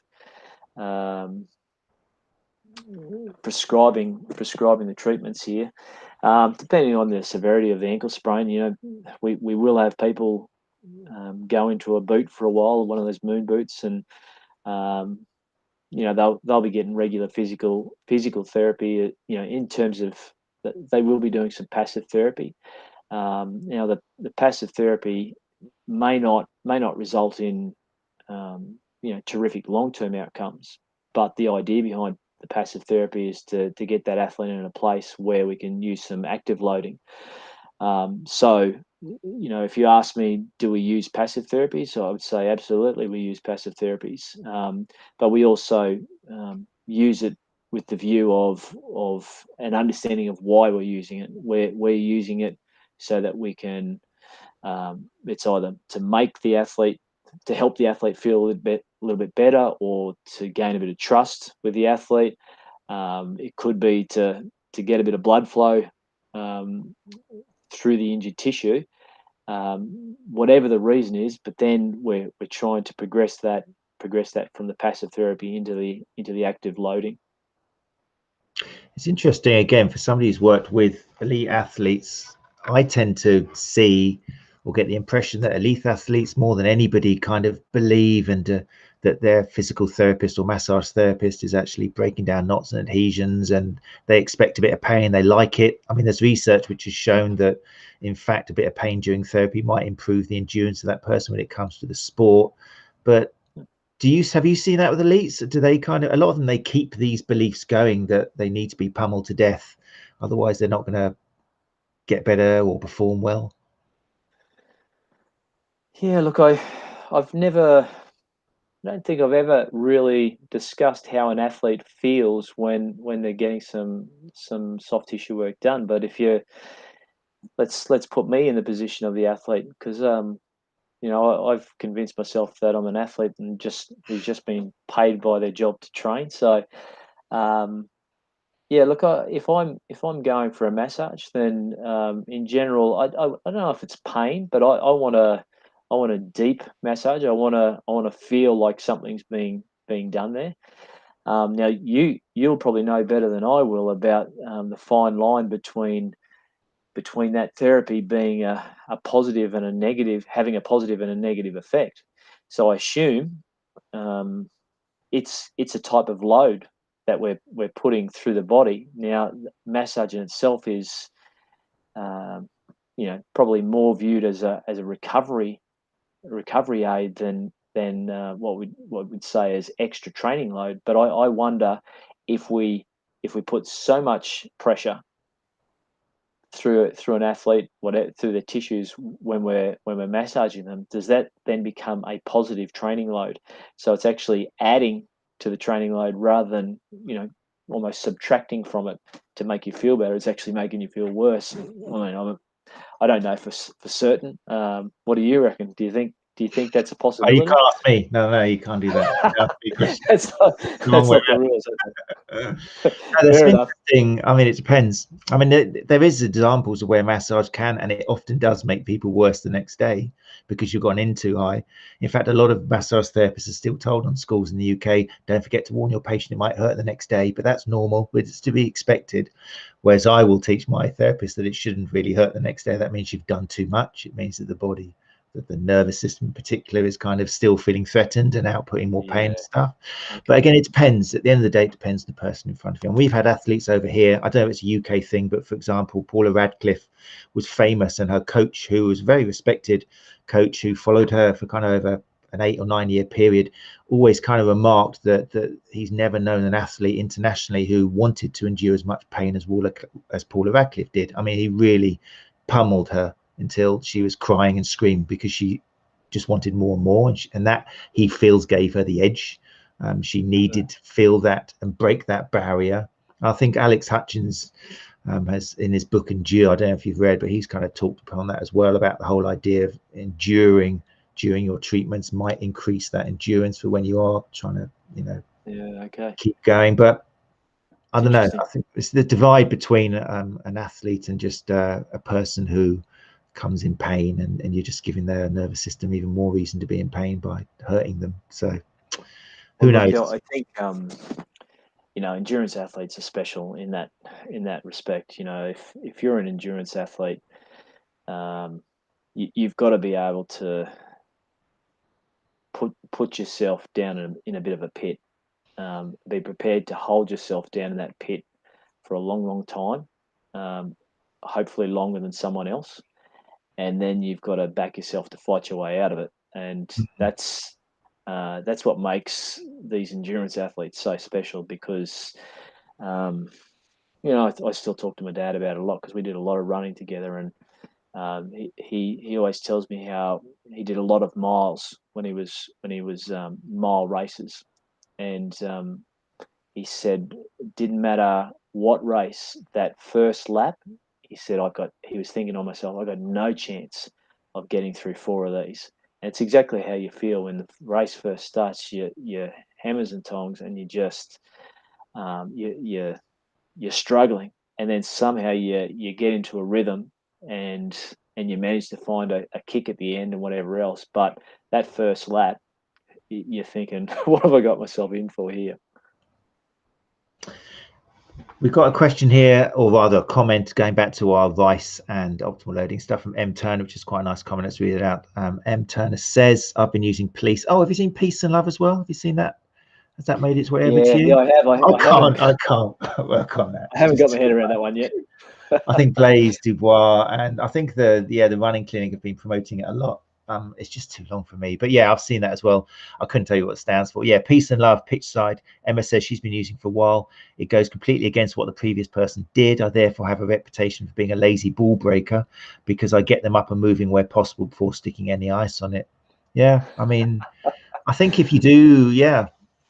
prescribing the treatments here, depending on the severity of the ankle sprain. You know, we will have people go into a boot for a while, one of those moon boots, and you know, they'll be getting regular physical therapy. You know, in terms of they will be doing some passive therapy. You know, the passive therapy may not result in you know, terrific long-term outcomes, but the idea behind the passive therapy is to get that athlete in a place where we can use some active loading. So, you know, if you ask me, do we use passive therapies? So I would say absolutely we use passive therapies, but we also use it with the view of an understanding of why we're using it. We're using it so that we can, it's either to make the athlete, to help the athlete feel a little bit better, or to gain a bit of trust with the athlete. It could be to get a bit of blood flow through the injured tissue, whatever the reason is. But then we're trying to progress that from the passive therapy into the active loading. It's interesting, again, for somebody who's worked with elite athletes, I tend to see or get the impression that elite athletes, more than anybody, kind of believe that their physical therapist or massage therapist is actually breaking down knots and adhesions, and they expect a bit of pain. They like it. I mean, there's research which has shown that, in fact, a bit of pain during therapy might improve the endurance of that person when it comes to the sport. But have you seen that with elites? Do they kind of, a lot of them, they keep these beliefs going that they need to be pummeled to death, otherwise they're not going to get better or perform well? Yeah, look, I don't think I've ever really discussed how an athlete feels when they're getting some soft tissue work done. But if you let's put me in the position of the athlete, because you know, I've convinced myself that I'm an athlete and who's just been paid by their job to train. So yeah, look, if I'm going for a massage, then in general, I don't know if it's pain, but I want a deep massage. I want to feel like something's being done there. Now you'll probably know better than I will about the fine line between that therapy being a positive and a negative, having a positive and a negative effect. So I assume it's a type of load that we're putting through the body. Now, massage in itself is, you know, probably more viewed as a recovery aid than what we'd say as extra training load. But I wonder if we put so much pressure through an athlete, through the tissues when we're massaging them, does that then become a positive training load? So it's actually adding to the training load rather than, you know, almost subtracting from it to make you feel better. It's actually making you feel worse. I mean, I don't know for certain. What do you reckon? Do you think that's a possibility? Oh, you can't ask me. No, you can't do that. That's not the rules. That's Fair enough. interesting. I mean, it depends. I mean, there is examples of where massage can, and it often does, make people worse the next day because you've gone in too high. In fact, a lot of massage therapists are still told on schools in the UK, don't forget to warn your patient it might hurt the next day, but that's normal, but it's to be expected. Whereas I will teach my therapist that it shouldn't really hurt the next day. That means you've done too much. It means that the nervous system in particular is kind of still feeling threatened and outputting more pain and stuff. Okay. But again, it depends. At the end of the day, it depends on the person in front of you. And we've had athletes over here, I don't know if it's a UK thing, but for example, Paula Radcliffe was famous, and her coach, who was a very respected coach who followed her for kind of over an 8 or 9 year period, always kind of remarked that he's never known an athlete internationally who wanted to endure as much pain as Paula Radcliffe did. I mean, he really pummeled her until she was crying and screaming because she just wanted more and more, and that, he feels, gave her the edge. She needed to feel that and break that barrier. I think Alex Hutchins, has in his book Endure. I don't know if you've read, but he's kind of talked upon that as well, about the whole idea of enduring during your treatments might increase that endurance for when you are trying to, keep going. But I don't know. I think it's the divide between an athlete and just a person who comes in pain, and you're just giving their nervous system even more reason to be in pain by hurting them. So who knows? I think endurance athletes are special in that respect. If you're an endurance athlete, you've got to be able to put yourself down in a bit of a pit. Be prepared to hold yourself down in that pit for a long time, hopefully longer than someone else, and then you've got to back yourself to fight your way out of it. And that's what makes these endurance athletes so special, because I still talk to my dad about it a lot, because we did a lot of running together, and he always tells me how he did a lot of miles when he was mile races, and he said it didn't matter what race, that first lap, he said, he was thinking to myself, I got no chance of getting through 4 of these. And it's exactly how you feel when the race first starts. You're hammers and tongs, and you just you're struggling, and then somehow you get into a rhythm, and you manage to find a kick at the end and whatever else. But that first lap, you're thinking, what have I got myself in for here? We've got a question here, or rather a comment, going back to our vice and optimal loading stuff from M Turner, which is quite a nice comment. Let's read it out. M Turner says, I've been using Police. Oh, have you seen Peace and Love as well? Have you seen that? Has that made its way over to you? Yeah, I have. I can't work on that. I haven't got my head around that one yet. I think Blaise Dubois, and I think the running clinic have been promoting it a lot. It's just too long for me, but yeah, I've seen that as well. I couldn't tell you what it stands for. Yeah, Peace and Love, pitch side. Emma says she's been using for a while. It goes completely against what the previous person did. I therefore have a reputation for being a lazy ball breaker, because I get them up and moving where possible before sticking any ice on it. Yeah, I mean, I think if you do,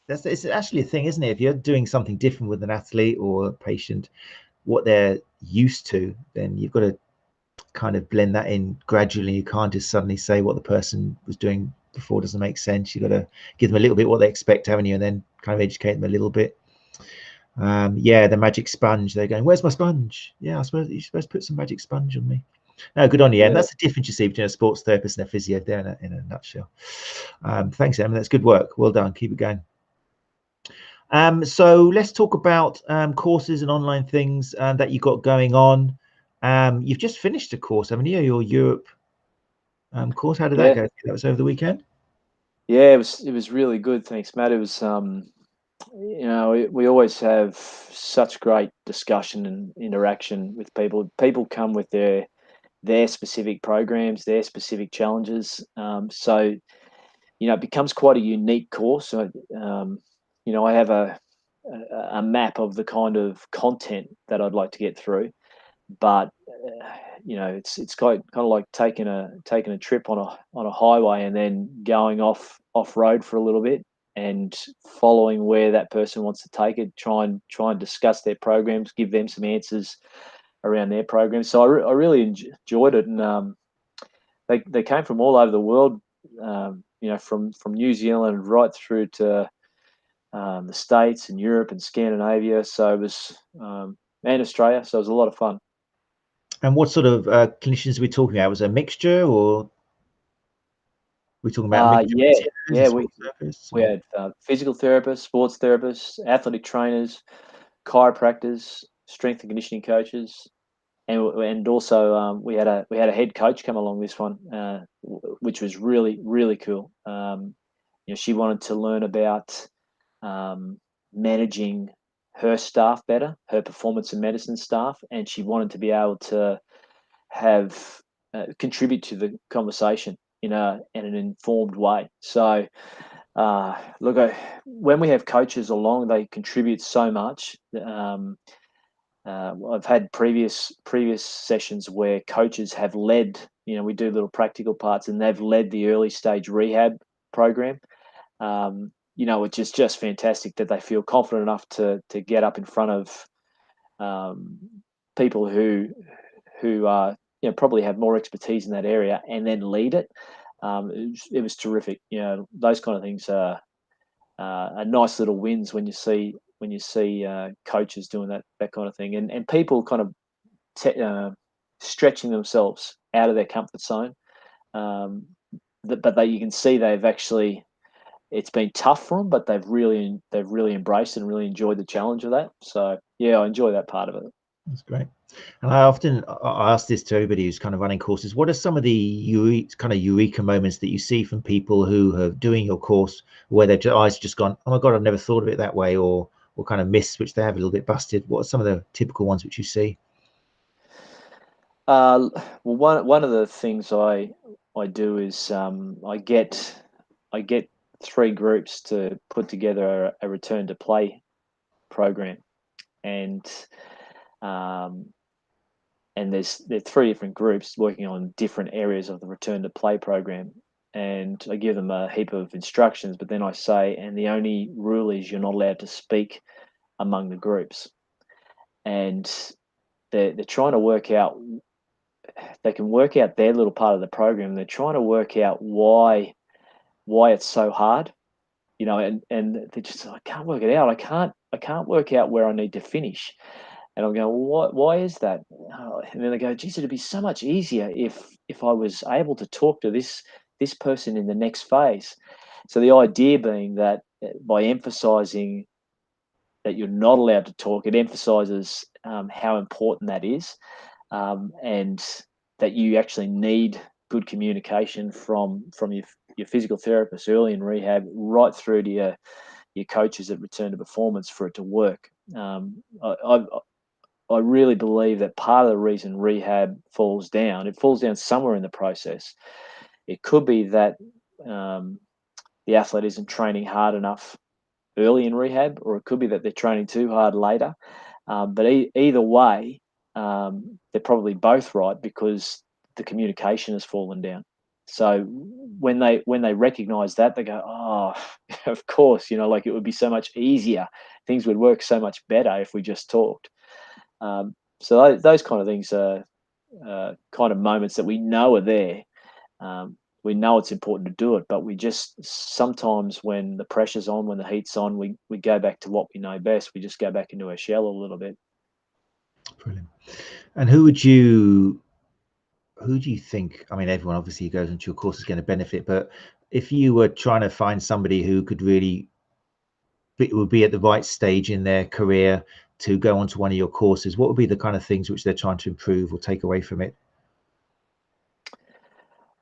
it's actually a thing, isn't it? If you're doing something different with an athlete or a patient, what they're used to, then you've got to kind of blend that in gradually. You can't just suddenly say what the person was doing before doesn't make sense. You've got to give them a little bit what they expect, haven't you? And then kind of educate them a little bit. The magic sponge, they're going, where's my sponge? Yeah, I suppose you're supposed to put some magic sponge on me. No, good on you. And that's the difference you see between a sports therapist and a physio there in a nutshell. Thanks, Emma. That's good work. Well done. Keep it going. So let's talk about courses and online things that you got going on. You've just finished a course, haven't you? Your Europe course. How did that go? That was over the weekend. Yeah, it was really good. Thanks, Matt. It was we always have such great discussion and interaction with people. People come with their specific programs, their specific challenges. So it becomes quite a unique course. So, I have a map of the kind of content that I'd like to get through, but it's kind of like taking a trip on a highway and then going off road for a little bit and following where that person wants to take it. Try and discuss their programs, give them some answers around their programs. So I really enjoyed it, and they came from all over the world. From New Zealand right through to the States and Europe and Scandinavia. So it was and Australia. So it was a lot of fun. And what sort of clinicians are we talking about? Was it a mixture, or we talking about? We had physical therapists, sports therapists, athletic trainers, chiropractors, strength and conditioning coaches, and also we had a head coach come along this one, which was really, really cool. She wanted to learn about managing her staff better, her performance and medicine staff, and she wanted to be able to have contribute to the conversation in an informed way. So when we have coaches along, they contribute so much. I've had previous sessions where coaches have led, we do little practical parts, and they've led the early stage rehab program. Which is just fantastic that they feel confident enough to get up in front of people who are, probably have more expertise in that area and then lead it. It was terrific. Those kind of things are nice little wins when you see coaches doing that kind of thing, and people kind of stretching themselves out of their comfort zone. But you can see they've actually, it's been tough for them, but they've really embraced and really enjoyed the challenge of that. So yeah, I enjoy that part of it. That's great. And I ask this to everybody who's kind of running courses. What are some of the eureka moments that you see from people who are doing your course, where their eyes just gone, oh my God, I've never thought of it that way, or kind of myths which they have a little bit busted? What are some of the typical ones which you see? Well, one of the things I do is I get 3 groups to put together a return to play program, and there's 3 different groups working on different areas of the return to play program, and I give them a heap of instructions, but then I say, and the only rule is you're not allowed to speak among the groups, and they're trying to work out. They can work out their little part of the program. They're trying to work out why it's so hard, and they just, I can't work it out. I can't work out where I need to finish. And I'm going, well, why is that? And then they go, geez, it'd be so much easier if I was able to talk to this person in the next phase. So the idea being that by emphasizing that you're not allowed to talk, it emphasizes how important that is, and that you actually need good communication from your physical therapist early in rehab right through to your coaches at return to performance for it to work. I really believe that part of the reason rehab falls down somewhere in the process. It could be that the athlete isn't training hard enough early in rehab, or it could be that they're training too hard later. But either way, they're probably both right, because the communication has fallen down. So when they recognize that, they go, oh, of course, like it would be so much easier. Things would work so much better if we just talked. So those kind of things are kind of moments that we know are there. We know it's important to do it, but we just sometimes, when the pressure's on, when the heat's on, we go back to what we know best. We just go back into our shell a little bit. Brilliant. And who do you think, I mean, everyone obviously who goes into your course is going to benefit, but if you were trying to find somebody who would be at the right stage in their career to go onto one of your courses, what would be the kind of things which they're trying to improve or take away from it?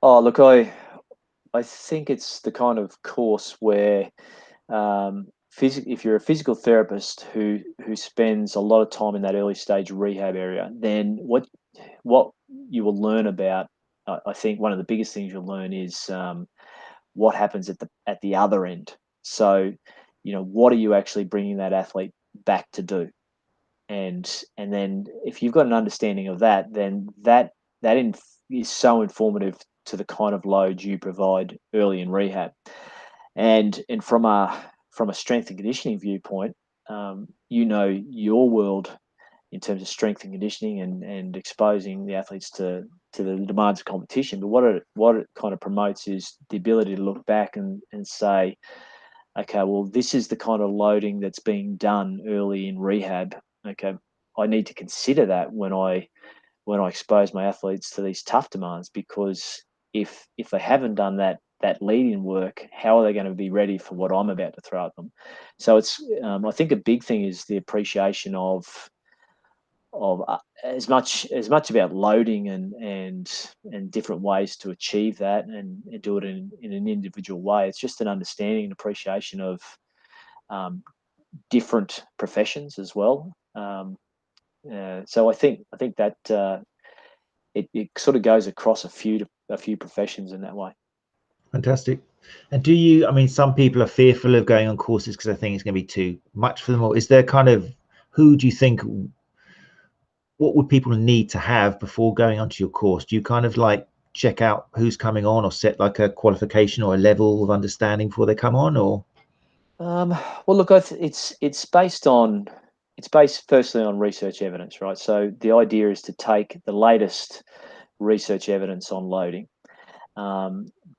Oh, look, I think it's the kind of course where if you're a physical therapist who spends a lot of time in that early stage rehab area, then what you will learn about, I think one of the biggest things you'll learn is what happens at the other end. So, what are you actually bringing that athlete back to do? And then if you've got an understanding of that, then that is so informative to the kind of load you provide early in rehab. And from a strength and conditioning viewpoint, your world in terms of strength and conditioning and exposing the athletes to the demands of competition. But what it kind of promotes is the ability to look back and say, okay, well, this is the kind of loading that's being done early in rehab. Okay, I need to consider that when I expose my athletes to these tough demands, because if they haven't done that lead-in work, how are they going to be ready for what I'm about to throw at them? So it's I think a big thing is the appreciation of as much about loading and different ways to achieve that and do it in an individual way. It's just an understanding and appreciation of different professions as well. So I think that it sort of goes across a few professions in that way. Fantastic. And I mean, some people are fearful of going on courses because they think it's going to be too much for them, or is there kind of, who do you think, what would people need to have before going onto your course? Do you kind of like check out who's coming on, or set like a qualification or a level of understanding before they come on, or? Well, look, it's based on it's based firstly on research evidence, right? So the idea is to take the latest research evidence on loading.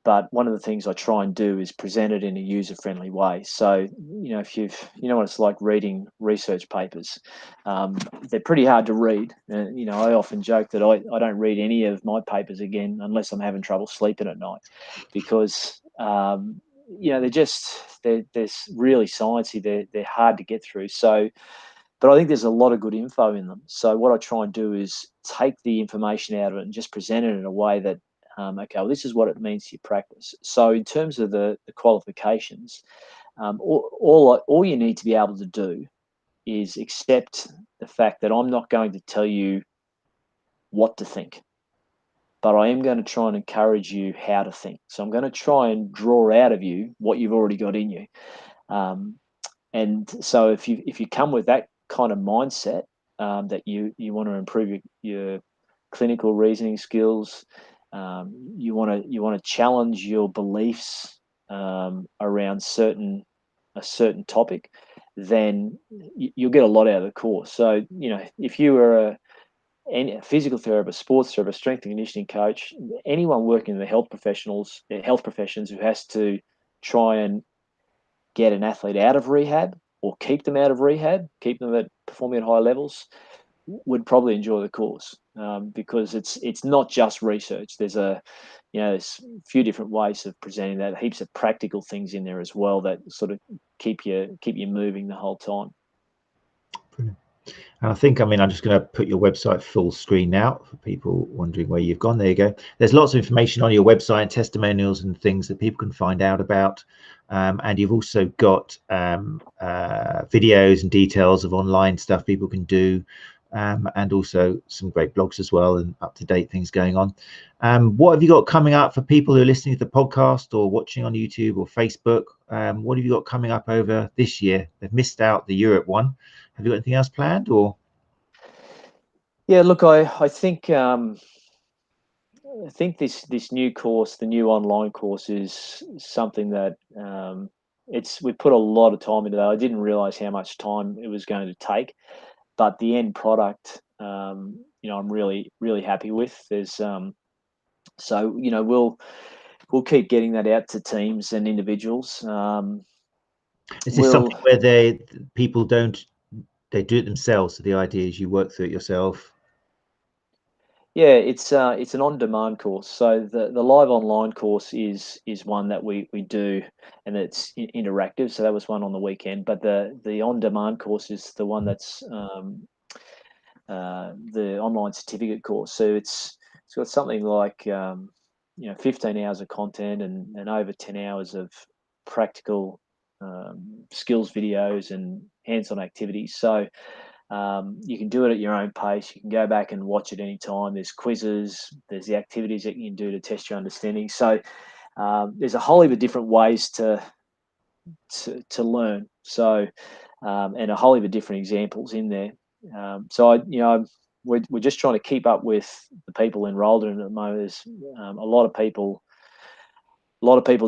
But one of the things I try and do is present it in a user-friendly way. So, if you know what it's like reading research papers, they're pretty hard to read. I often joke that I don't read any of my papers again unless I'm having trouble sleeping at night, because they're really sciencey. They're hard to get through. So, but I think there's a lot of good info in them. So what I try and do is take the information out of it and just present it in a way that, okay, well, this is what it means to your practice. So in terms of the qualifications, all you need to be able to do is accept the fact that I'm not going to tell you what to think, but I am going to try and encourage you how to think. So I'm going to try and draw out of you what you've already got in you. And so if you come with that kind of mindset, that you want to improve your clinical reasoning skills, you want to challenge your beliefs around a certain topic, then you'll get a lot out of the course. So if you were a physical therapist, sports therapist, strength and conditioning coach, anyone working in the health professions who has to try and get an athlete out of rehab or keep them out of rehab, keep them at performing at high levels, would probably enjoy the course, because it's not just research. There's there's a few different ways of presenting that, heaps of practical things in there as well that sort of keep you moving the whole time. Brilliant. And I think, I'm just going to put your website full screen now for people wondering where you've gone. There you go. There's lots of information on your website and testimonials and things that people can find out about. And you've also got videos and details of online stuff people can do, and also some great blogs as well and up-to-date things going on. What have you got coming up for people who are listening to the podcast or watching on YouTube or Facebook? What have you got coming up over this year? They've missed out the Europe one. Have you got anything else planned? Or yeah, look, I think this new course, the new online course, is something that we put a lot of time into that. I didn't realize how much time it was going to take, but the end product, I'm really, really happy with. There's so we'll keep getting that out to teams and individuals. is this something where people do it themselves? So the idea is you work through it yourself. Yeah, it's an on-demand course. So the live online course is one that we do, and it's interactive. So that was one on the weekend. But the on-demand course is the one that's the online certificate course. So it's got something like 15 hours of content and over 10 hours of practical skills videos and hands-on activities. So you can do it at your own pace. You can go back and watch it anytime. There's quizzes. There's the activities that you can do to test your understanding. So there's a whole heap of different ways to learn. So and a whole heap of different examples in there. So we're just trying to keep up with the people enrolled in it at the moment. There's a lot of people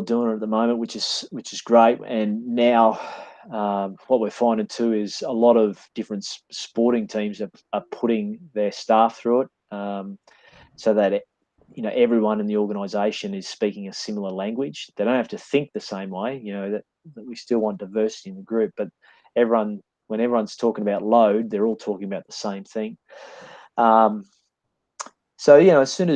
doing it at the moment, which is great. And now what we're finding too is a lot of different sporting teams are putting their staff through it, so that everyone in the organisation is speaking a similar language. They don't have to think the same way. That we still want diversity in the group, but when everyone's talking about load, they're all talking about the same thing. So as soon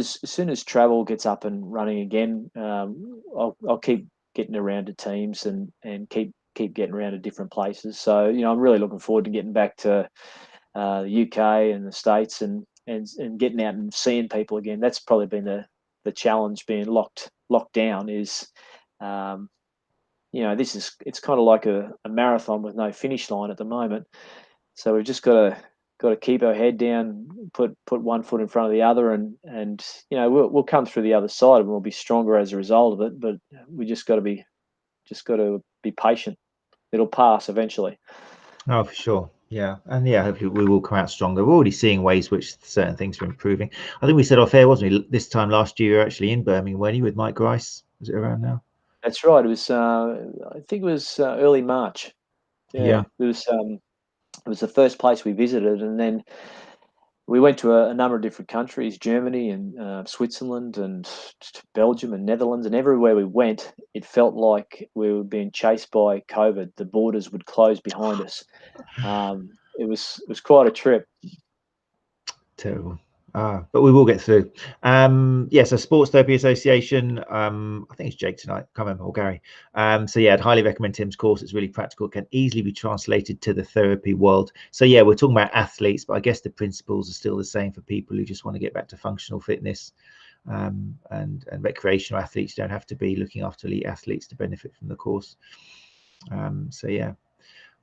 as travel gets up and running again, I'll keep getting around to teams and keep getting around to different places. So I'm really looking forward to getting back to the UK and the States and getting out and seeing people again. That's probably been the challenge, being locked down. Is it's kind of like a marathon with no finish line at the moment. So we've just got to keep our head down, put one foot in front of the other, and we'll come through the other side and we'll be stronger as a result of it. But we just got to be patient. It'll pass eventually. Oh, for sure. Yeah. And yeah, hopefully we will come out stronger. We're already seeing ways which certain things are improving. I think we said off air, wasn't we, this time last year, actually in Birmingham, weren't you, with Mike Grice? Was it around now? That's right. It was I think it was early March. Yeah. It was it was the first place we visited, and then we went to a number of different countries, Germany and Switzerland and Belgium and Netherlands, and everywhere we went, it felt like we were being chased by COVID. The borders would close behind us. It was quite a trip. Terrible. But we will get through. Yeah, so Sports Therapy Association, I think it's Jake tonight, can't remember, or Gary. So yeah, I'd highly recommend Tim's course. It's really practical, can easily be translated to the therapy world. So yeah, we're talking about athletes, but I guess the principles are still the same for people who just want to get back to functional fitness. And recreational athletes. Don't have to be looking after elite athletes to benefit from the course. So yeah.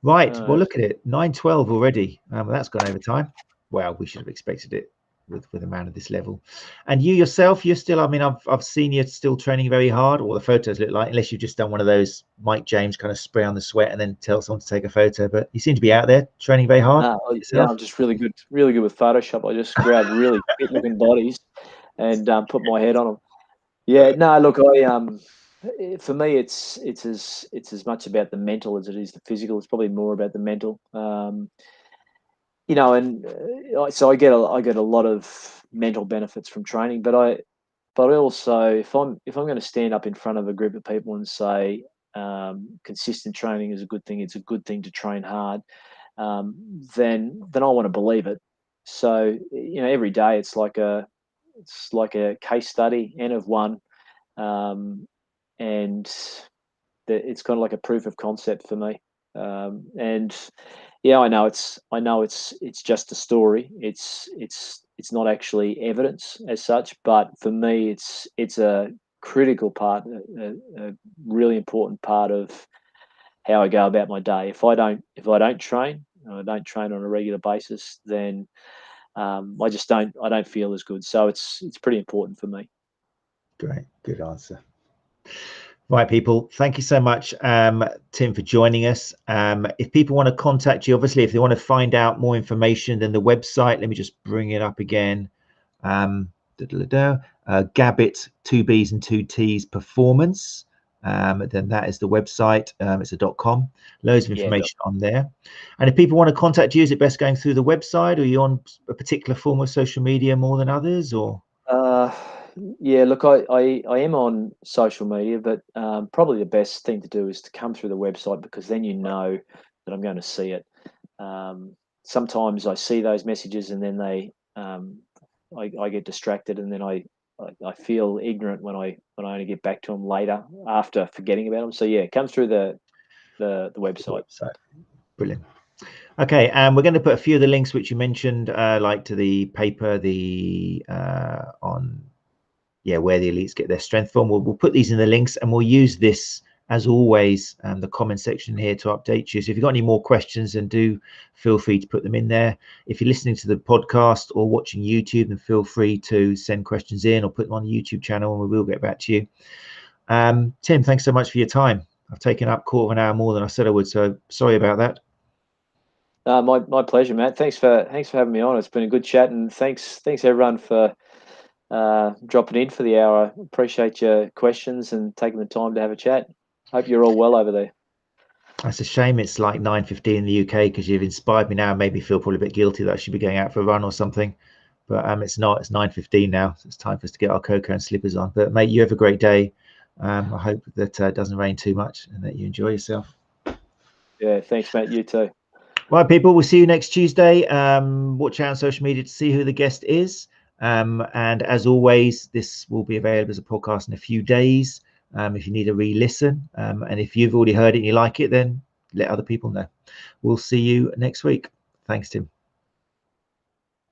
Right, well, look at it, 9:12 already. Well, that's gone over time. Well, we should have expected it with a man of this level. And you yourself, you're still, I mean, I've seen you still training very hard, or the photos look like, unless you've just done one of those Mike James kind of spray on the sweat and then tell someone to take a photo, but you seem to be out there training very hard. Yeah, I'm just really good with Photoshop. I just grab really fit looking bodies and put my head on them. Yeah, no, look, for me, it's as much about the mental as it is the physical. It's probably more about the mental. You know, and so I get a lot of mental benefits from training, but I also, if I'm going to stand up in front of a group of people and say consistent training is a good thing, it's a good thing to train hard, then I want to believe it. So every day it's like a case study, N of one, and it's kind of like a proof of concept for me. And yeah, I know it's just a story. It's not actually evidence as such, but for me, it's a critical part, a really important part of how I go about my day. If I don't train, I don't train on a regular basis, then I don't feel as good. So it's pretty important for me. Great, good answer. Right, people, thank you so much, Tim, for joining us. If people want to contact you, obviously, if they want to find out more information, then the website, let me just bring it up again. Gabbett, 2 B's and 2 T's performance. Then that is the website. It's a .com. Loads of information on there. And if people want to contact you, is it best going through the website, or are you on a particular form of social media more than others, or? Yeah, look, I am on social media, but probably the best thing to do is to come through the website, because then you know that I'm going to see it. Sometimes I see those messages and then I get distracted, and then I feel ignorant when I only get back to them later after forgetting about them. So yeah, come through the website. Brilliant. Okay, and we're going to put a few of the links which you mentioned, like to the paper, on where the elites get their strength from. We'll put these in the links, and we'll use this as always, the comment section here to update you. So if you've got any more questions, then do feel free to put them in there. If you're listening to the podcast or watching YouTube, then feel free to send questions in or put them on the YouTube channel, and we will get back to you. Tim, thanks so much for your time. I've taken up 1/4 hour more than I said I would, so sorry about that. My pleasure, Matt. Thanks for having me on. It's been a good chat, and thanks everyone for dropping in for the hour. Appreciate your questions and taking the time to have a chat. Hope you're all well over there. That's a shame it's like 9:15 in the UK, because you've inspired me now and made me feel probably a bit guilty that I should be going out for a run or something. But it's not. It's 9:15 now. So it's time for us to get our cocoa and slippers on. But mate, you have a great day. I hope that it doesn't rain too much and that you enjoy yourself. Yeah, thanks, Matt. You too. Right, people, we'll see you next Tuesday. Watch out on social media to see who the guest is. And as always, this will be available as a podcast in a few days. If you need a re-listen, and if you've already heard it and you like it, then let other people know. We'll see you next week. Thanks, Tim.